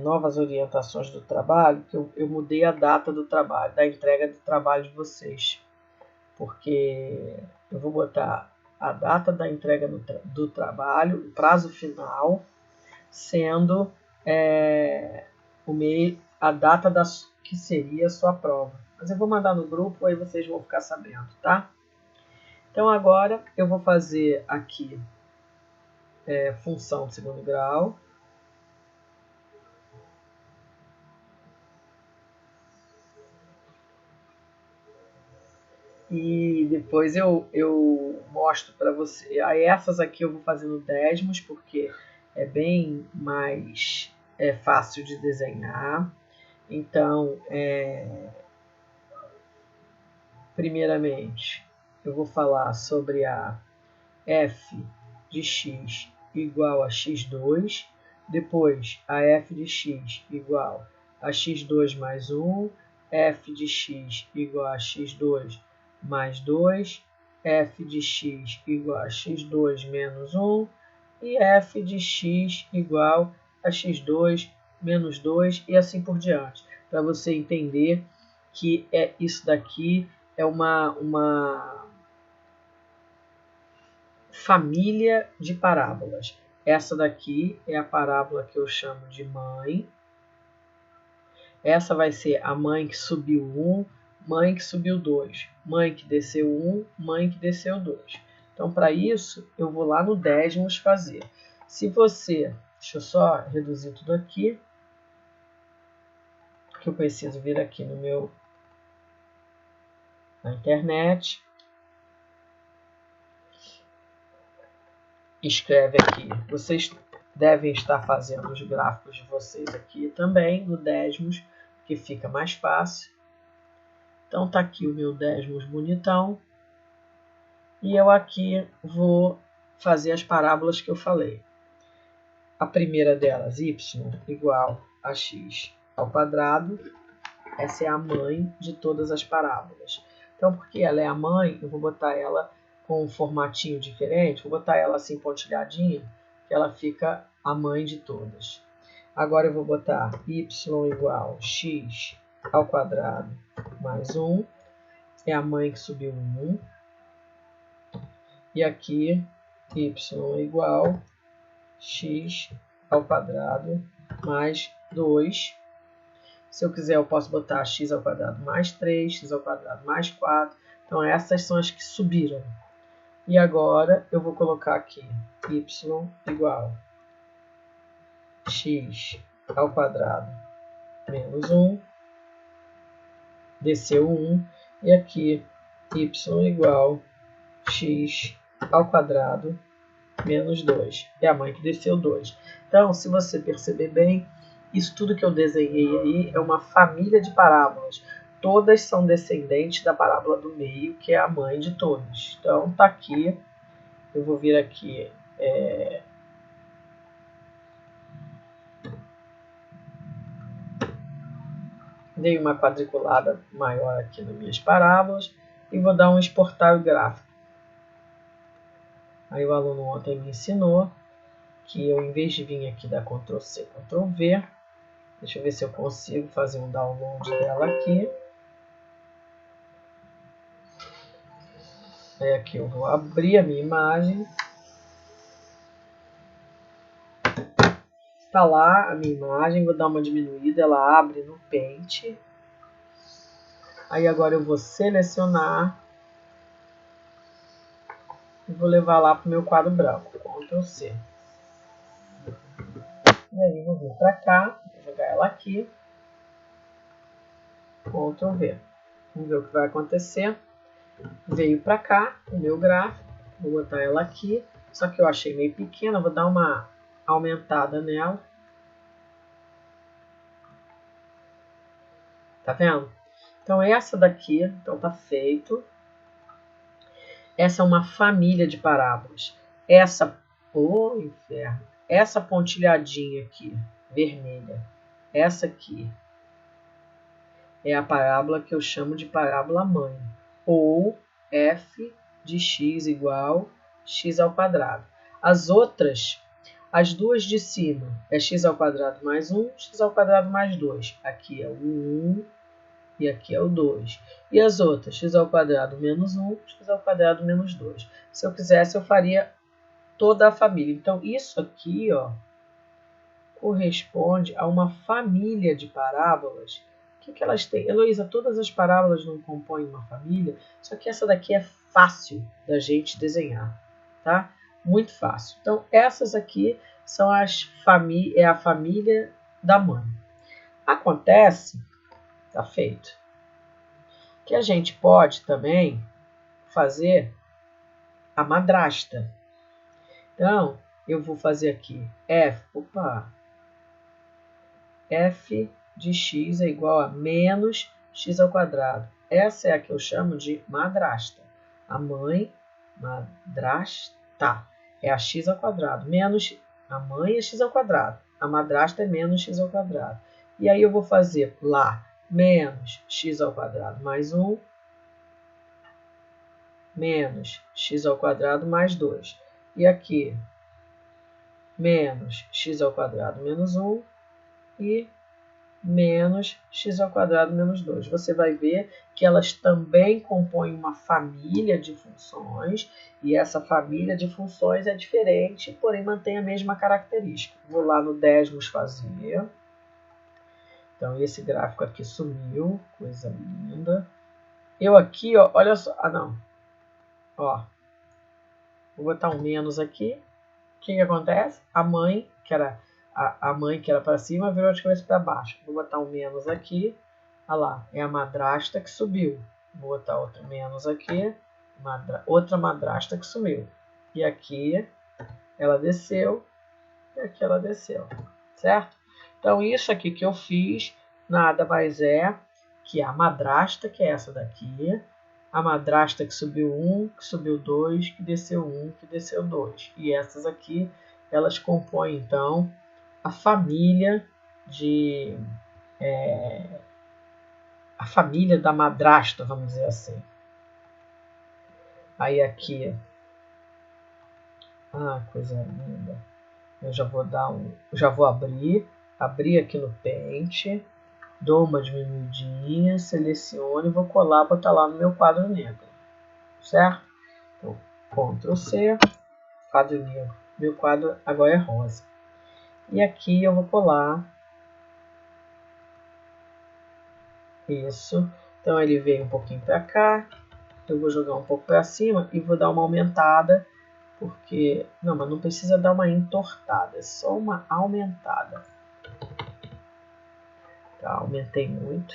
novas orientações do trabalho, que eu mudei a data do trabalho, da entrega do trabalho de vocês. Porque eu vou botar a data da entrega do trabalho, o prazo final, sendo a data que seria a sua prova. Mas eu vou mandar no grupo, aí vocês vão ficar sabendo, tá? Então agora eu vou fazer aqui função de segundo grau. E depois eu mostro para você. Aí essas aqui eu vou fazendo décimos, porque é bem mais fácil de desenhar. Então, primeiramente, eu vou falar sobre a f de x igual a x2. Depois, a f de x igual a x2 mais 1. F de x igual a x2 mais 2, f de x igual a x2 menos 1 e f de x igual a x2 menos 2 e assim por diante. Para você entender que isso daqui é uma família de parábolas. Essa daqui é a parábola que eu chamo de mãe. Essa vai ser a mãe que subiu 1, mãe que subiu 2, mãe que desceu 1, mãe que desceu 2. Então, para isso, eu vou lá no décimos fazer. Se você... Deixa eu só reduzir tudo aqui, porque eu preciso vir aqui na internet. Escreve aqui. Vocês devem estar fazendo os gráficos de vocês aqui também, no décimos, que fica mais fácil. Então, está aqui o meu décimos bonitão. E eu aqui vou fazer as parábolas que eu falei. A primeira delas, y igual a x ao quadrado. Essa é a mãe de todas as parábolas. Então, porque ela é a mãe, eu vou botar ela com um formatinho diferente. Vou botar ela assim pontilhadinha, que ela fica a mãe de todas. Agora eu vou botar y igual a x ao quadrado mais 1. É a mãe que subiu 1. E aqui, y igual a x ao quadrado mais 2. Se eu quiser, eu posso botar x ao quadrado mais 3, x ao quadrado mais 4. Então, essas são as que subiram. E agora, eu vou colocar aqui y igual a x ao quadrado menos 1. Desceu 1. E aqui, y igual a x ao quadrado menos 2. É a mãe que desceu 2. Então, se você perceber bem, isso tudo que eu desenhei aí é uma família de parábolas. Todas são descendentes da parábola do meio, que é a mãe de todas. Então, tá aqui. Eu vou vir aqui. Dei uma quadriculada maior aqui nas minhas parábolas e vou dar um exportar o gráfico. Aí o aluno ontem me ensinou que eu, em vez de vir aqui dar Ctrl C, Ctrl V, deixa eu ver se eu consigo fazer um download dela aqui. Aí aqui eu vou abrir a minha imagem. Está lá a minha imagem, vou dar uma diminuída, ela abre no Paint. Aí agora eu vou selecionar e vou levar lá para o meu quadro branco, Ctrl C. E aí vou vir para cá, vou jogar ela aqui, Ctrl V. Vamos ver o que vai acontecer. Veio para cá o meu gráfico, vou botar ela aqui, só que eu achei meio pequena, vou dar uma aumentada nela. Tá vendo? Então essa daqui, então tá feito. Essa é uma família de parábolas. Essa, inferno, essa pontilhadinha aqui, vermelha, essa aqui é a parábola que eu chamo de parábola mãe, ou f de x igual x ao quadrado. As outras, as duas de cima, é x ao quadrado mais 1, x ao quadrado mais 2. Aqui é o 1 e aqui é o 2. E as outras, x ao quadrado menos 1, x ao quadrado menos 2. Se eu quisesse, eu faria toda a família. Então, isso aqui, ó, corresponde a uma família de parábolas. O que elas têm? Heloísa, todas as parábolas não compõem uma família, só que essa daqui é fácil da gente desenhar, tá? Muito fácil. Então, essas aqui são a família da mãe. Acontece, tá feito, que a gente pode também fazer a madrasta. Então, eu vou fazer aqui f de x é igual a menos x ao quadrado. Essa é a que eu chamo de madrasta. A mãe, madrasta, é a x ao quadrado. Menos a mãe é x ao quadrado. A madrasta é menos x ao quadrado. E aí eu vou fazer lá menos x ao quadrado mais 1, menos x ao quadrado mais 2. E aqui, menos x ao quadrado menos 1 e menos x ao quadrado menos 2. Você vai ver que elas também compõem uma família de funções, e essa família de funções é diferente, porém mantém a mesma característica. Vou lá no Desmos fazer. Então, esse gráfico aqui sumiu, coisa linda. Eu aqui, ó, olha só, não. Ó, vou botar um menos aqui. O que acontece? A mãe, que era para cima, virou de cabeça para baixo. Vou botar um menos aqui. Olha lá, é a madrasta que subiu. Vou botar outro menos aqui. Outra madrasta que sumiu. E aqui ela desceu. E aqui ela desceu. Certo? Então, isso aqui que eu fiz nada mais é que a madrasta, que é essa daqui. A madrasta que subiu 1, que subiu 2, que desceu 1, que desceu 2. E essas aqui, elas compõem, então, a família a família da madrasta, vamos dizer assim. Aí aqui, coisa linda. Eu já vou abrir aqui no Paint, dou uma diminuidinha, seleciono e vou colar, botar lá no meu quadro negro, certo? Então, Ctrl C, quadro negro. Meu quadro agora é rosa. E aqui eu vou colar isso. Então ele veio um pouquinho para cá. Eu vou jogar um pouco para cima e vou dar uma aumentada, porque não, mas não precisa dar uma entortada, é só uma aumentada. Tá, aumentei muito.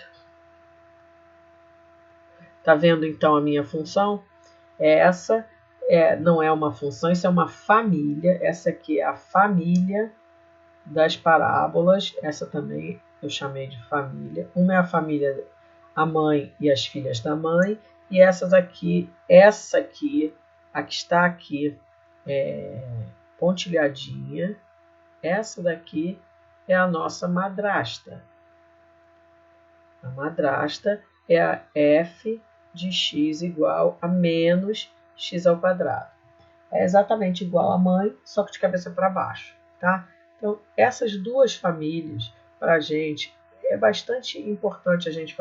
Tá vendo então a minha função? É essa. não é uma função, isso é uma família. Essa aqui é a família das parábolas. Essa também eu chamei de família. Uma é a família, a mãe e as filhas da mãe. E essa aqui, a que está aqui pontilhadinha, essa daqui é a nossa madrasta. A madrasta é a f de x igual a menos x ao quadrado. É exatamente igual à mãe, só que de cabeça para baixo, tá? Então, essas duas famílias, para a gente, é bastante importante a gente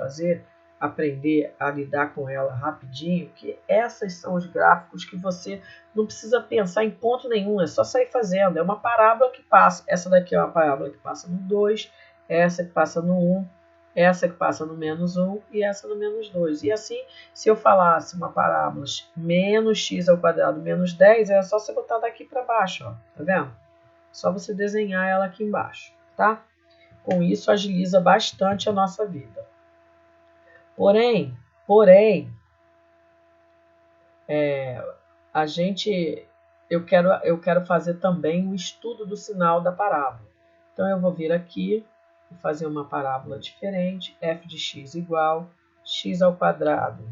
aprender a lidar com ela rapidinho, que essas são os gráficos que você não precisa pensar em ponto nenhum, é só sair fazendo. É uma parábola que passa, essa daqui é uma parábola que passa no 2, essa que passa no 1, essa que passa no menos 1 e essa no menos 2. E assim, se eu falasse uma parábola menos x ao quadrado menos 10, é só você botar daqui para baixo, ó, tá vendo? Só você desenhar ela aqui embaixo, tá? Com isso, agiliza bastante a nossa vida. Porém, eu quero fazer também o estudo do sinal da parábola. Então, eu vou vir aqui e fazer uma parábola diferente, f de x igual x ao quadrado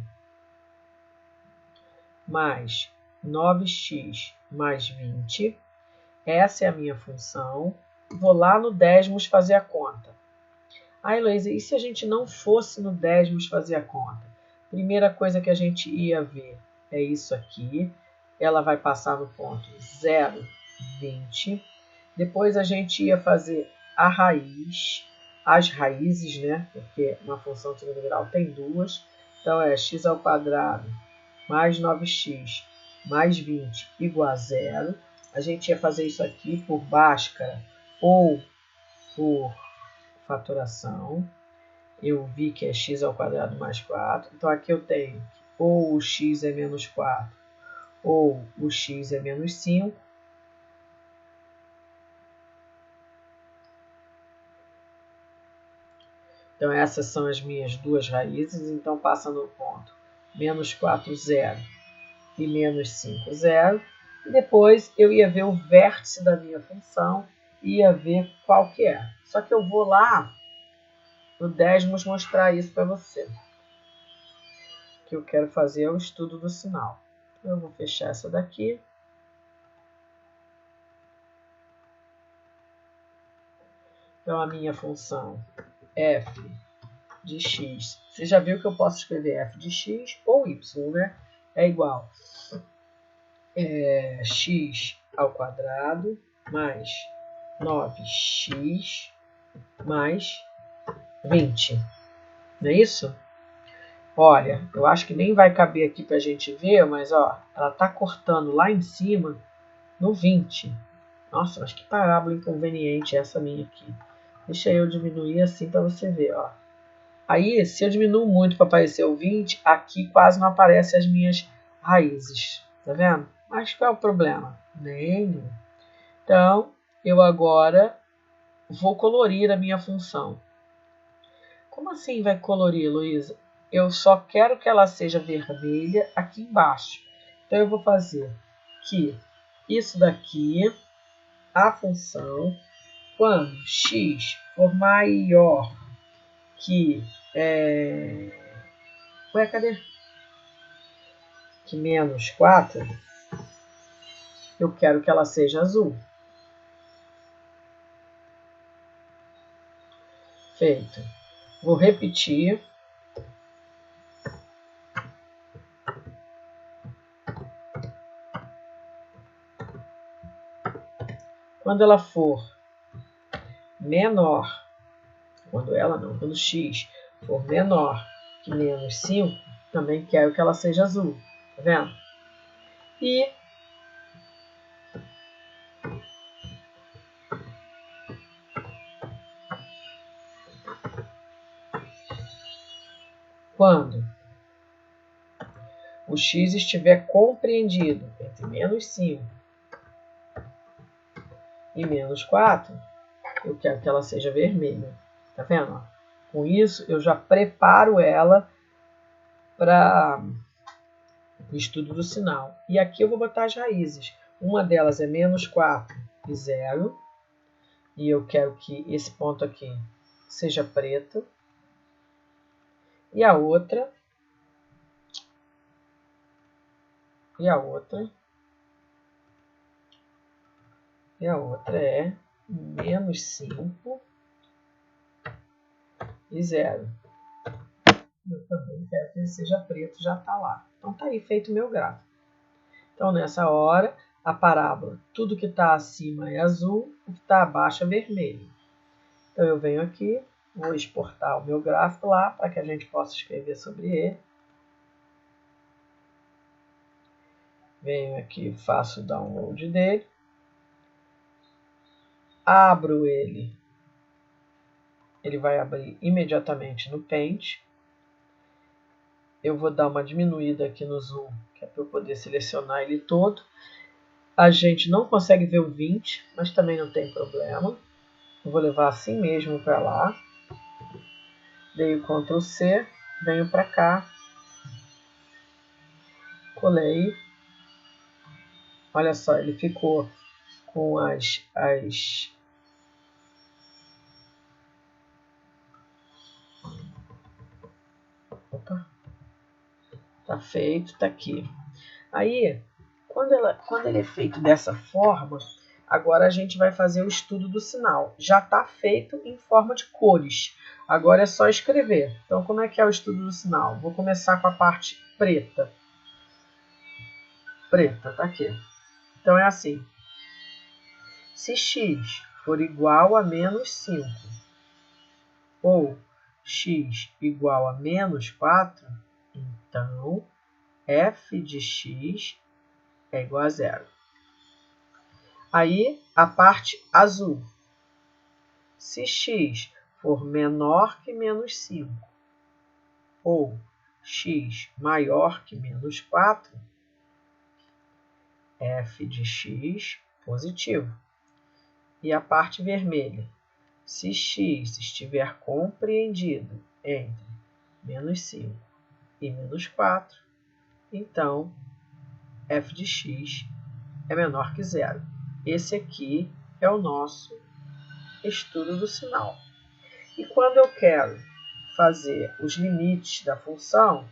mais 9x mais 20. Essa é a minha função. Vou lá no Desmos fazer a conta. Ah, Heloísa, e se a gente não fosse no Desmos fazer a conta? Primeira coisa que a gente ia ver é isso aqui. Ela vai passar no ponto 0,20. Depois a gente ia fazer a raiz, as raízes, né? Porque uma função de segundo grau tem duas. Então, é x ao quadrado mais 9x mais 20 igual a 0. A gente ia fazer isso aqui por Bhaskara ou por fatoração. Eu vi que é x ao quadrado mais 4. Então, aqui eu tenho ou o x é menos 4 ou o x é menos 5. Então, essas são as minhas duas raízes. Então, passa no ponto menos 4, 0 e menos 5, 0. E depois eu ia ver o vértice da minha função e ia ver qual que é. Só que eu vou lá no Desmos mostrar isso para você. O que eu quero fazer é o estudo do sinal. Eu vou fechar essa daqui. Então, a minha função f de x, você já viu que eu posso escrever f de x ou y, né? É igual x ao quadrado mais 9x mais 20. Não é isso? Olha, eu acho que nem vai caber aqui para a gente ver, mas ó, ela está cortando lá em cima no 20. Nossa, mas que parábola inconveniente essa minha aqui. Deixa eu diminuir assim para você ver, ó. Aí, se eu diminuo muito para aparecer o 20, aqui quase não aparecem as minhas raízes. Tá vendo? Mas qual é o problema? Nenhum. Então, eu agora vou colorir a minha função. Como assim vai colorir, Luísa? Eu só quero que ela seja vermelha aqui embaixo. Então, eu vou fazer que isso daqui, a função, quando x for maior que... Ué, cadê? Que menos 4, eu quero que ela seja azul. Feito. Vou repetir. Quando ela for menor, quando x for menor que menos 5, também quero que ela seja azul. Tá vendo? E quando o x estiver compreendido entre menos 5 e menos 4, eu quero que ela seja vermelha. Tá vendo? Com isso, eu já preparo ela para o estudo do sinal. E aqui eu vou botar as raízes. Uma delas é menos 4 e 0. E eu quero que esse ponto aqui seja preto. E a outra é menos 5 e 0. Eu também quero que ele seja preto, já está lá. Então está aí feito o meu gráfico. Então nessa hora, a parábola, tudo que está acima é azul, o que está abaixo é vermelho. Então eu venho aqui, vou exportar o meu gráfico lá para que a gente possa escrever sobre ele. Venho aqui, faço o download dele. Abro ele. Ele vai abrir imediatamente no Paint. Eu vou dar uma diminuída aqui no zoom, que é para eu poder selecionar ele todo. A gente não consegue ver o 20, mas também não tem problema. Eu vou levar assim mesmo para lá. Dei o Ctrl C, venho para cá. Colei. Olha só, ele ficou com Opa. Tá feito, tá aqui. Aí, quando ele é feito dessa forma, agora a gente vai fazer o estudo do sinal. Já está feito em forma de cores. Agora é só escrever. Então, como é que é o estudo do sinal? Vou começar com a parte preta. Preta, tá aqui. Então é assim. Se x for igual a menos 5 ou x igual a menos 4, então f de x é igual a 0. Aí, a parte azul. Se x for menor que menos 5 ou x maior que menos 4, f de x positivo. E a parte vermelha. Se x estiver compreendido entre menos 5 e menos 4, então f de x é menor que 0. Esse aqui é o nosso estudo do sinal. E quando eu quero fazer os limites da função,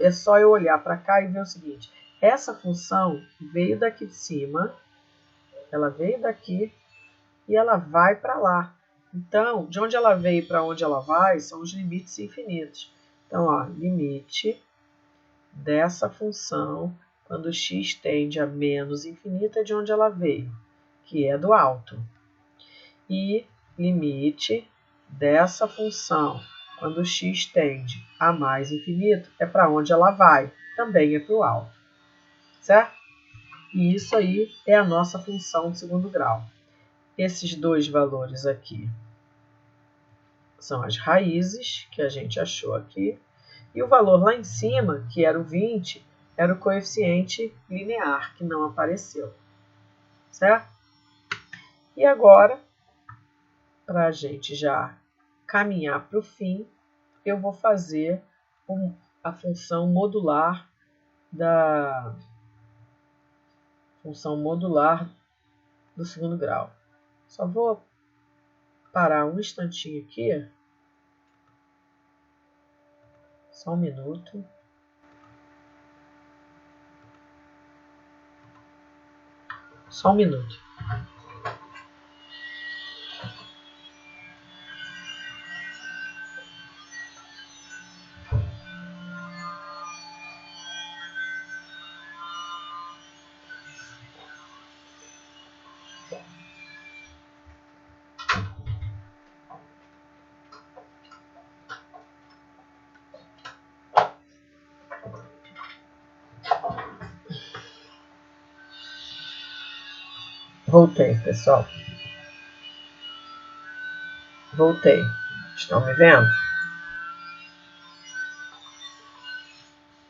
é só eu olhar para cá e ver o seguinte. Essa função veio daqui de cima, ela veio daqui e ela vai para lá. Então, de onde ela veio para onde ela vai, são os limites infinitos. Então, ó, limite dessa função, quando x tende a menos infinito, é de onde ela veio, que é do alto. E limite dessa função, quando x tende a mais infinito, é para onde ela vai, também é para o alto. Certo? E isso aí é a nossa função de segundo grau. Esses dois valores aqui são as raízes que a gente achou aqui. E o valor lá em cima, que era o 20, era o coeficiente linear, que não apareceu. Certo? E agora, para a gente já caminhar para o fim, eu vou fazer a função modular do segundo grau. Só vou parar um instantinho aqui. Só um minuto. Só um minuto. Voltei, pessoal. Voltei. Estão me vendo?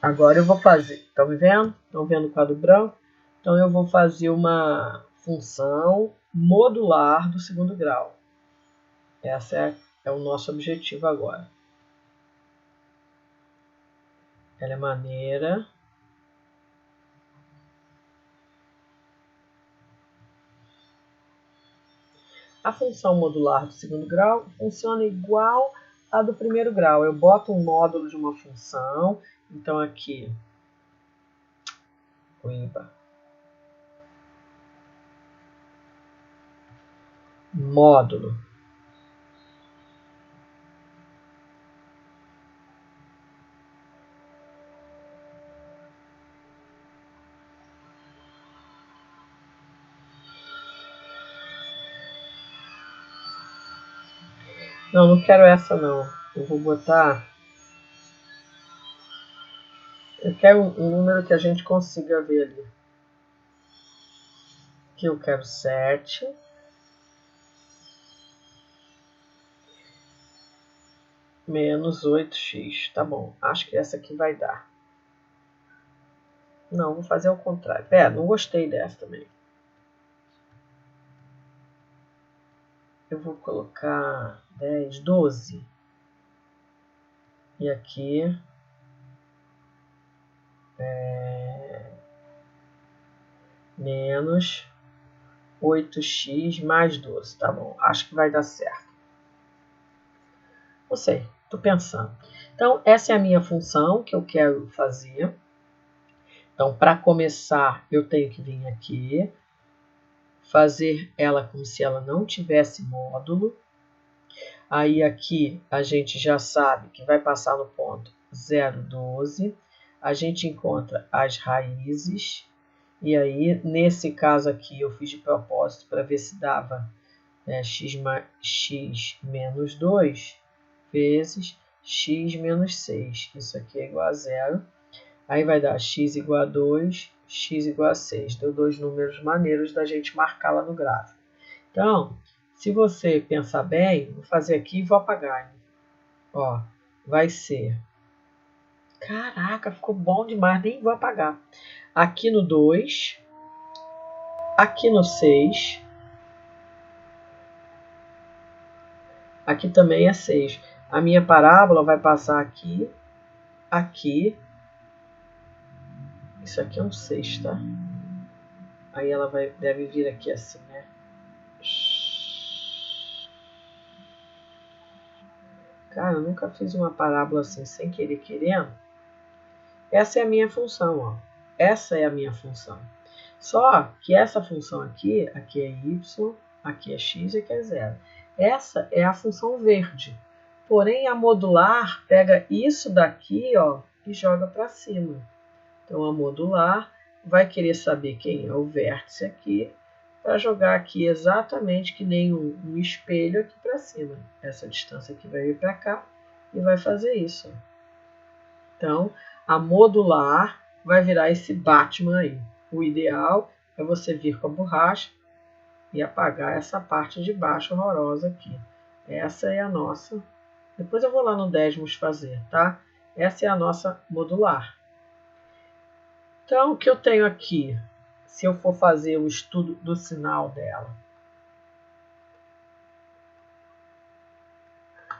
Agora eu vou fazer. Estão me vendo? Estão vendo o quadro branco? Então eu vou fazer uma função modular do segundo grau. Esse é o nosso objetivo agora. Ela é maneira. A função modular do segundo grau funciona igual à do primeiro grau. Eu boto um módulo de uma função. Então, aqui, módulo. Não, não quero essa não. Eu vou botar... Eu quero um número que a gente consiga ver ali. Aqui eu quero 7. Menos 8x. Tá bom, acho que essa aqui vai dar. Não, vou fazer ao contrário. Não gostei dessa também. Eu vou colocar 10, 12. E aqui... menos 8x mais 12. Tá bom, acho que vai dar certo. Não sei, estou pensando. Então, essa é a minha função que eu quero fazer. Então, para começar, eu tenho que vir aqui, fazer ela como se ela não tivesse módulo. Aí aqui a gente já sabe que vai passar no ponto 0,12. A gente encontra as raízes. E aí, nesse caso aqui, eu fiz de propósito para ver se dava x menos 2 vezes x menos 6. Isso aqui é igual a 0. Aí vai dar x igual a 2, x igual a 6. Deu dois números maneiros da gente marcar lá no gráfico. Então, se você pensar bem, vou fazer aqui e vou apagar. Ó, vai ser... Caraca, ficou bom demais, nem vou apagar. Aqui no 2, aqui no 6, aqui também é 6. A minha parábola vai passar aqui, aqui. Isso aqui é um 6, tá? Aí ela deve vir aqui assim, né? Cara, eu nunca fiz uma parábola assim sem querer querendo. Essa é a minha função, ó. Essa é a minha função. Só que essa função aqui é y, aqui é x e aqui é 0. Essa é a função verde. Porém, a modular pega isso daqui, ó, e joga para cima. Então, a modular vai querer saber quem é o vértice aqui, para jogar aqui exatamente que nem um espelho aqui para cima. Essa distância aqui vai vir para cá e vai fazer isso. Então, a modular vai virar esse Batman aí. O ideal é você vir com a borracha e apagar essa parte de baixo horrorosa aqui. Essa é a nossa... Depois eu vou lá no Desmos fazer, tá? Essa é a nossa modular. Então, o que eu tenho aqui, se eu for fazer o estudo do sinal dela?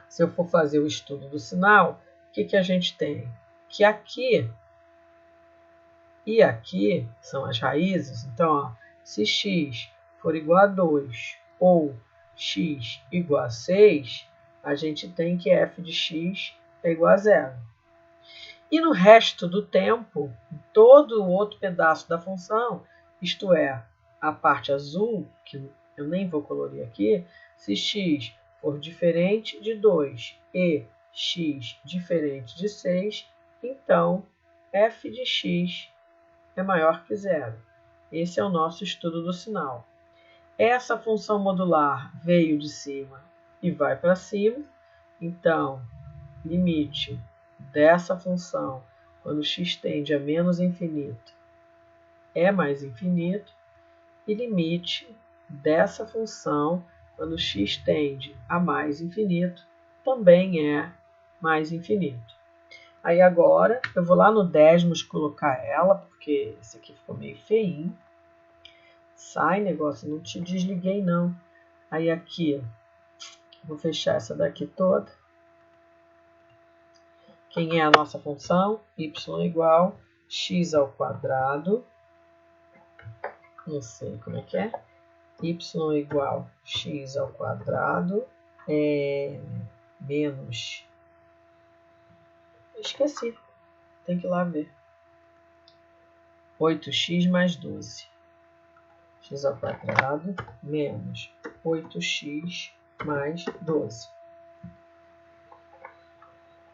Se eu for fazer o estudo do sinal, o que a gente tem? Que aqui e aqui são as raízes. Então, ó, se x for igual a 2 ou x igual a 6, a gente tem que f de x é igual a 0. E no resto do tempo, todo o outro pedaço da função, isto é, a parte azul, que eu nem vou colorir aqui, se x for diferente de 2 e x diferente de 6, então f de x é maior que 0. Esse é o nosso estudo do sinal. Essa função modular veio de cima e vai para cima, então limite dessa função, quando x tende a menos infinito, é mais infinito, e limite dessa função, quando x tende a mais infinito, também é mais infinito. Aí agora, eu vou lá no Desmos colocar ela, porque esse aqui ficou meio feinho. Sai, negócio, não te desliguei não. Aí aqui, vou fechar essa daqui toda. Quem é a nossa função? Y igual x ao quadrado. Não sei como é que é. Y igual x ao quadrado menos... Esqueci. Tem que ir lá ver. 8x mais 12. X ao quadrado menos 8x mais 12.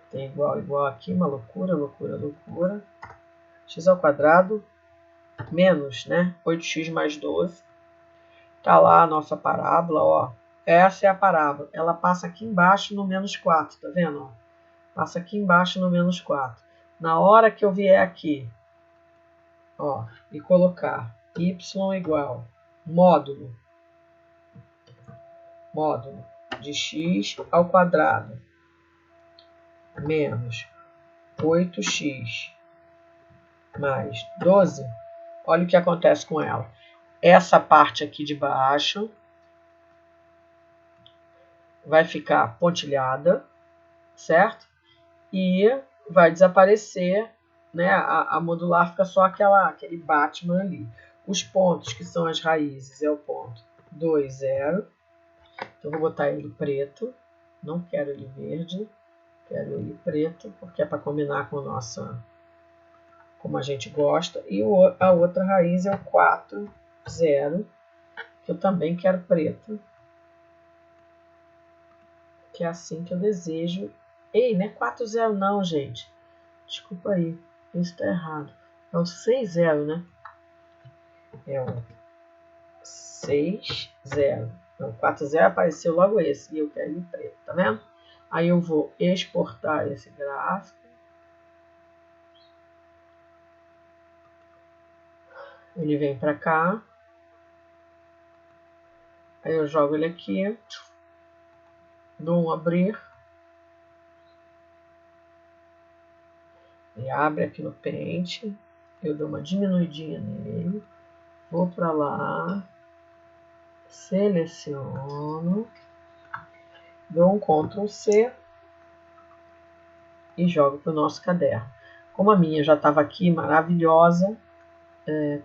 Tem igual aqui, uma loucura, loucura, loucura. X ao quadrado menos, né? 8x mais 12. Tá lá a nossa parábola, ó. Essa é a parábola. Ela passa aqui embaixo no menos 4, tá vendo? Ó? Passa aqui embaixo no menos 4. Na hora que eu vier aqui, ó, e colocar y igual módulo de x ao quadrado menos 8x mais 12, olha o que acontece com ela. Essa parte aqui de baixo vai ficar pontilhada, certo? E vai desaparecer, né? A modular fica só aquele Batman ali. Os pontos que são as raízes é o ponto 2, 0. Então, eu vou botar ele preto. Não quero ele verde. Quero ele preto, porque é para combinar com a nossa... como a gente gosta. E a outra raiz é o 4, 0. Que eu também quero preto. Que é assim que eu desejo. Ei, não é 4, 0 não, gente. Desculpa aí. Isso está errado. É o 6, 0, né? É o 6, 0. Então, 4, 0 apareceu logo esse. E eu quero ele preto, tá vendo? Aí eu vou exportar esse gráfico. Ele vem para cá. Aí eu jogo ele aqui. Dou um abrir. Ele abre aqui no pente. Eu dou uma diminuidinha nele. Vou para lá. Seleciono. Dou um Ctrl C. E jogo para o nosso caderno. Como a minha já estava aqui, maravilhosa.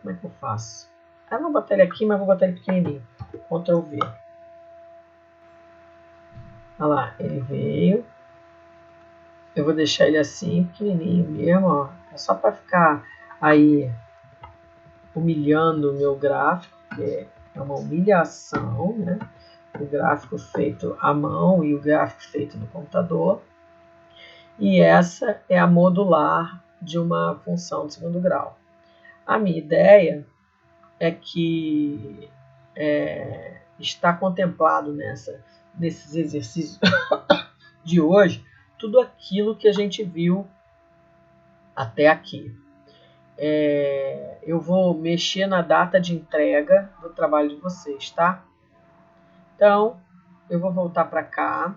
Como é que eu faço? Eu não vou botar ele aqui, mas vou botar ele pequenininho. Ctrl V. Olha lá, ele veio. Eu vou deixar ele assim, pequenininho mesmo, ó. É só para ficar aí humilhando o meu gráfico, que é uma humilhação, né? O gráfico feito à mão e o gráfico feito no computador. E essa é a modular de uma função de segundo grau. A minha ideia é que está contemplado nesses exercícios de hoje tudo aquilo que a gente viu até aqui. Eu vou mexer na data de entrega do trabalho de vocês, tá? Então, eu vou voltar para cá,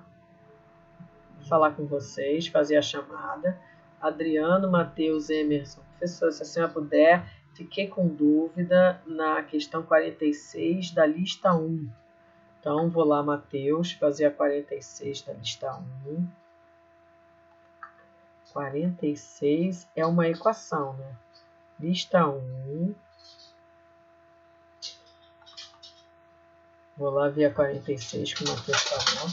falar com vocês, fazer a chamada. Adriano, Matheus, Emerson, professor, se a senhora puder, fiquei com dúvida na questão 46 da lista 1. Então, vou lá, Matheus, fazer a 46 da lista 1. 46 é uma equação, né? Lista 1. Vou lá ver a 46 que o Matheus falou.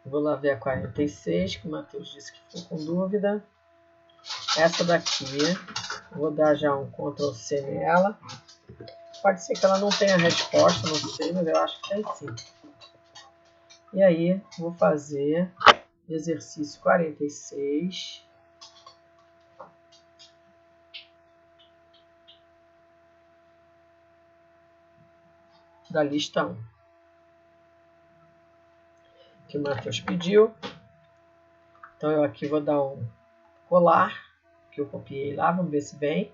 Vou lá ver a 46 que o Matheus disse que ficou com dúvida. Essa daqui, vou dar já um Ctrl C nela. Pode ser que ela não tenha resposta, não sei, mas eu acho que tem sim. E aí, vou fazer exercício 46. Da lista 1. Que o Matheus pediu. Então, eu aqui vou dar um colar, que eu copiei lá, vamos ver se vem.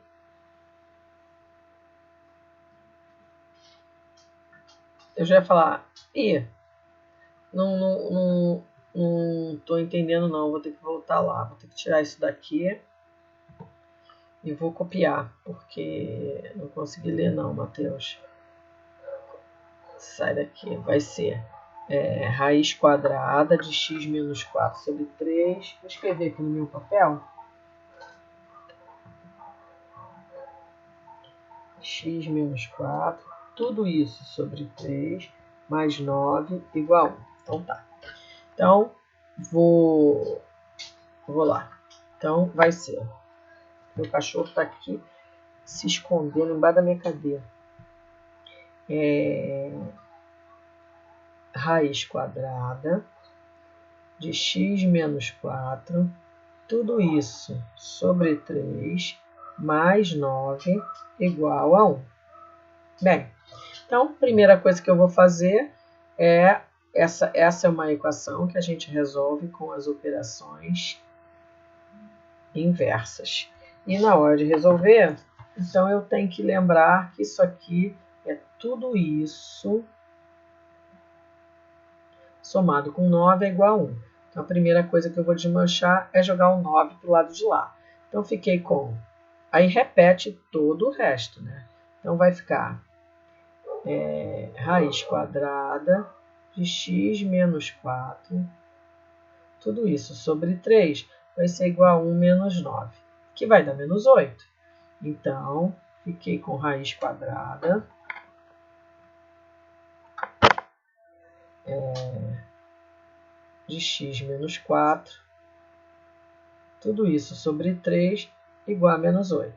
Eu já ia falar, não estou entendendo não, vou ter que voltar lá, vou ter que tirar isso daqui e vou copiar, porque não consegui ler não, Matheus. sai daqui, vai ser raiz quadrada de x menos 4 sobre 3. Vou escrever aqui no meu papel. X menos 4, tudo isso sobre 3, mais 9, igual a 1. Então tá. Então, vou lá. Então, vai ser. Meu cachorro está aqui se escondendo embaixo da minha cadeira. Raiz quadrada de x menos 4, tudo isso sobre 3, mais 9, igual a 1. Bem, então, primeira coisa que eu vou fazer é essa é uma equação que a gente resolve com as operações inversas. E na hora de resolver, então eu tenho que lembrar que isso aqui é tudo isso somado com 9 é igual a 1. Então a primeira coisa que eu vou desmanchar é jogar o 9 para o lado de lá. Então fiquei com... Aí repete todo o resto, né? Então vai ficar raiz quadrada de x menos 4, tudo isso sobre 3 vai ser igual a 1 menos 9, que vai dar menos 8. Então, fiquei com raiz quadrada de x menos 4, tudo isso sobre 3 igual a menos 8.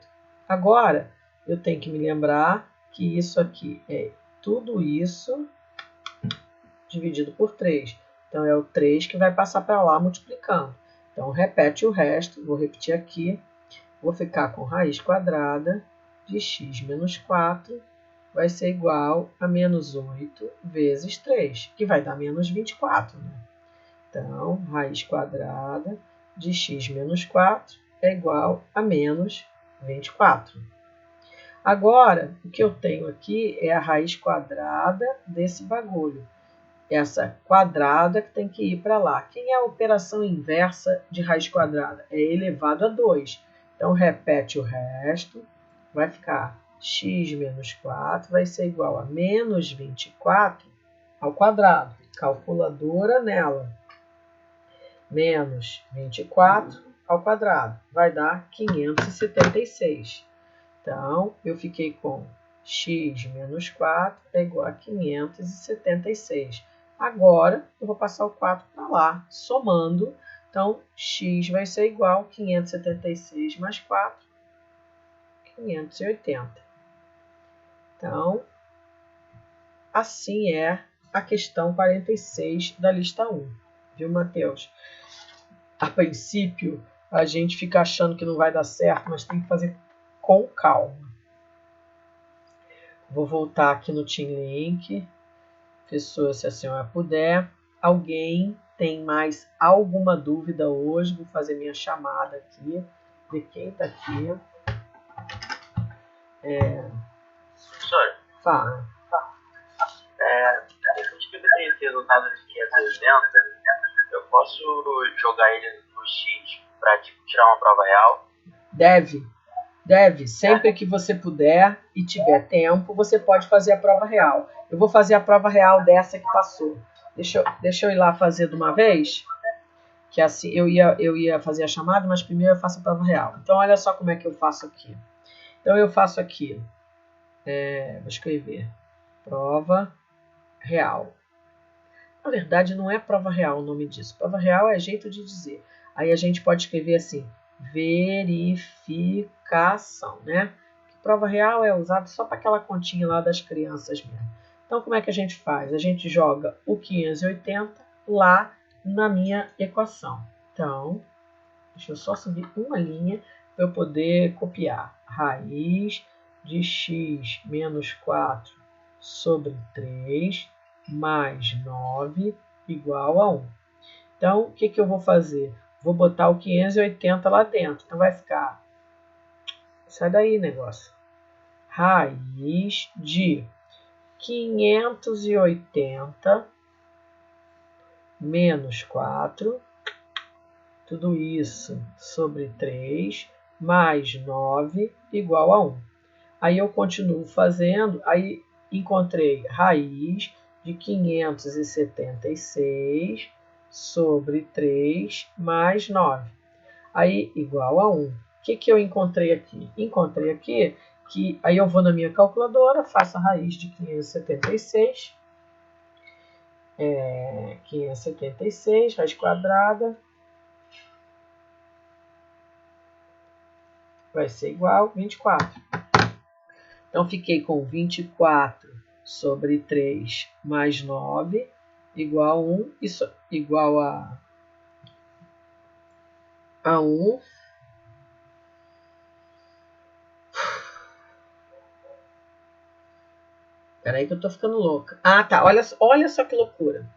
Agora, eu tenho que me lembrar que isso aqui é tudo isso dividido por 3. Então, é o 3 que vai passar para lá multiplicando. Então, repete o resto. Vou repetir aqui. Vou ficar com raiz quadrada de x menos 4 vai ser igual a menos 8 vezes 3, que vai dar menos 24. Né? Então, raiz quadrada de x menos 4 é igual a menos 24. Agora, o que eu tenho aqui é a raiz quadrada desse bagulho. Essa quadrada que tem que ir para lá. Quem é a operação inversa de raiz quadrada? É elevado a 2. Então, repete o resto. Vai ficar x menos 4 vai ser igual a menos 24 ao quadrado. Calculadora nela. Menos 24 ao quadrado. Vai dar 576. Então, eu fiquei com x menos 4 é igual a 576. Agora, eu vou passar o 4 para lá, somando. Então, x vai ser igual a 576 mais 4, 580. Então, assim é a questão 46 da lista 1. Viu, Matheus? A princípio, a gente fica achando que não vai dar certo, mas tem que fazer com calma. Vou voltar aqui no Team Link. Professor, se a senhora puder. Alguém tem mais alguma dúvida hoje? Vou fazer minha chamada aqui. De quem está aqui. Professor? Fala. Se eu tiver esse resultado de 580, eu posso jogar ele no X para tirar uma prova real? Deve. Sempre que você puder e tiver tempo, você pode fazer a prova real. Eu vou fazer a prova real dessa que passou. Deixa eu ir lá fazer de uma vez. Que assim eu ia fazer a chamada, mas primeiro eu faço a prova real. Então, olha só como é que eu faço aqui. Então, eu faço aqui. Vou escrever. Prova real. Na verdade, não é prova real o nome disso. Prova real é jeito de dizer. Aí a gente pode escrever assim. Verificação, né? Prova real é usado só para aquela continha lá das crianças mesmo. Então, como é que a gente faz? A gente joga o 580 lá na minha equação. Então, deixa eu só subir uma linha para eu poder copiar. Raiz de x menos 4 sobre 3 mais 9 igual a 1. Então, o que eu vou fazer? Vou botar o 580 lá dentro. Então, vai ficar... Sai daí, negócio. Raiz de 580 menos 4, tudo isso sobre 3, mais 9, igual a 1. Aí eu continuo fazendo, aí encontrei raiz de 576 sobre 3 mais 9. Aí, igual a 1. O que eu encontrei aqui? Encontrei aqui que aí eu vou na minha calculadora, faço a raiz de 576. 576, raiz quadrada. Vai ser igual a 24. Então, fiquei com 24 sobre 3 mais 9 igual a 1. Isso igual a 1. Espera aí que eu tô ficando louca. Ah, tá. Olha só que loucura.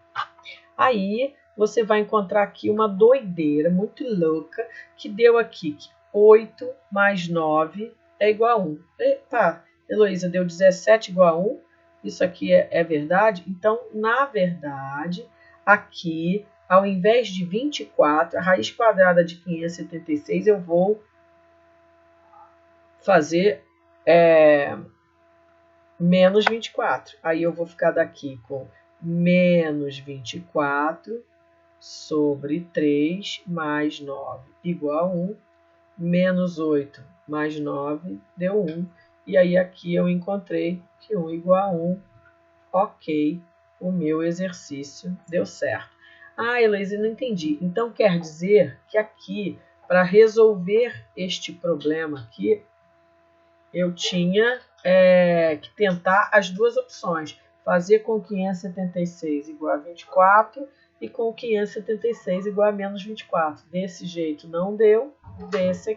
Aí, você vai encontrar aqui uma doideira muito louca que deu aqui que 8 mais 9 é igual a 1. Epa, Heloísa, deu 17 igual a 1. Isso aqui é verdade? Então, na verdade, aqui, ao invés de 24, a raiz quadrada de 576, eu vou fazer menos 24. Aí eu vou ficar daqui com menos 24 sobre 3 mais 9 igual a 1. Menos 8 mais 9 deu 1. E aí aqui eu encontrei que 1 igual a 1. Ok, o meu exercício deu certo. Ah, Heloísa, não entendi. Então quer dizer que aqui, para resolver este problema aqui, eu tinha que tentar as duas opções. Fazer com 576 igual a 24 e com 576 igual a menos 24. Desse jeito não deu, desse aqui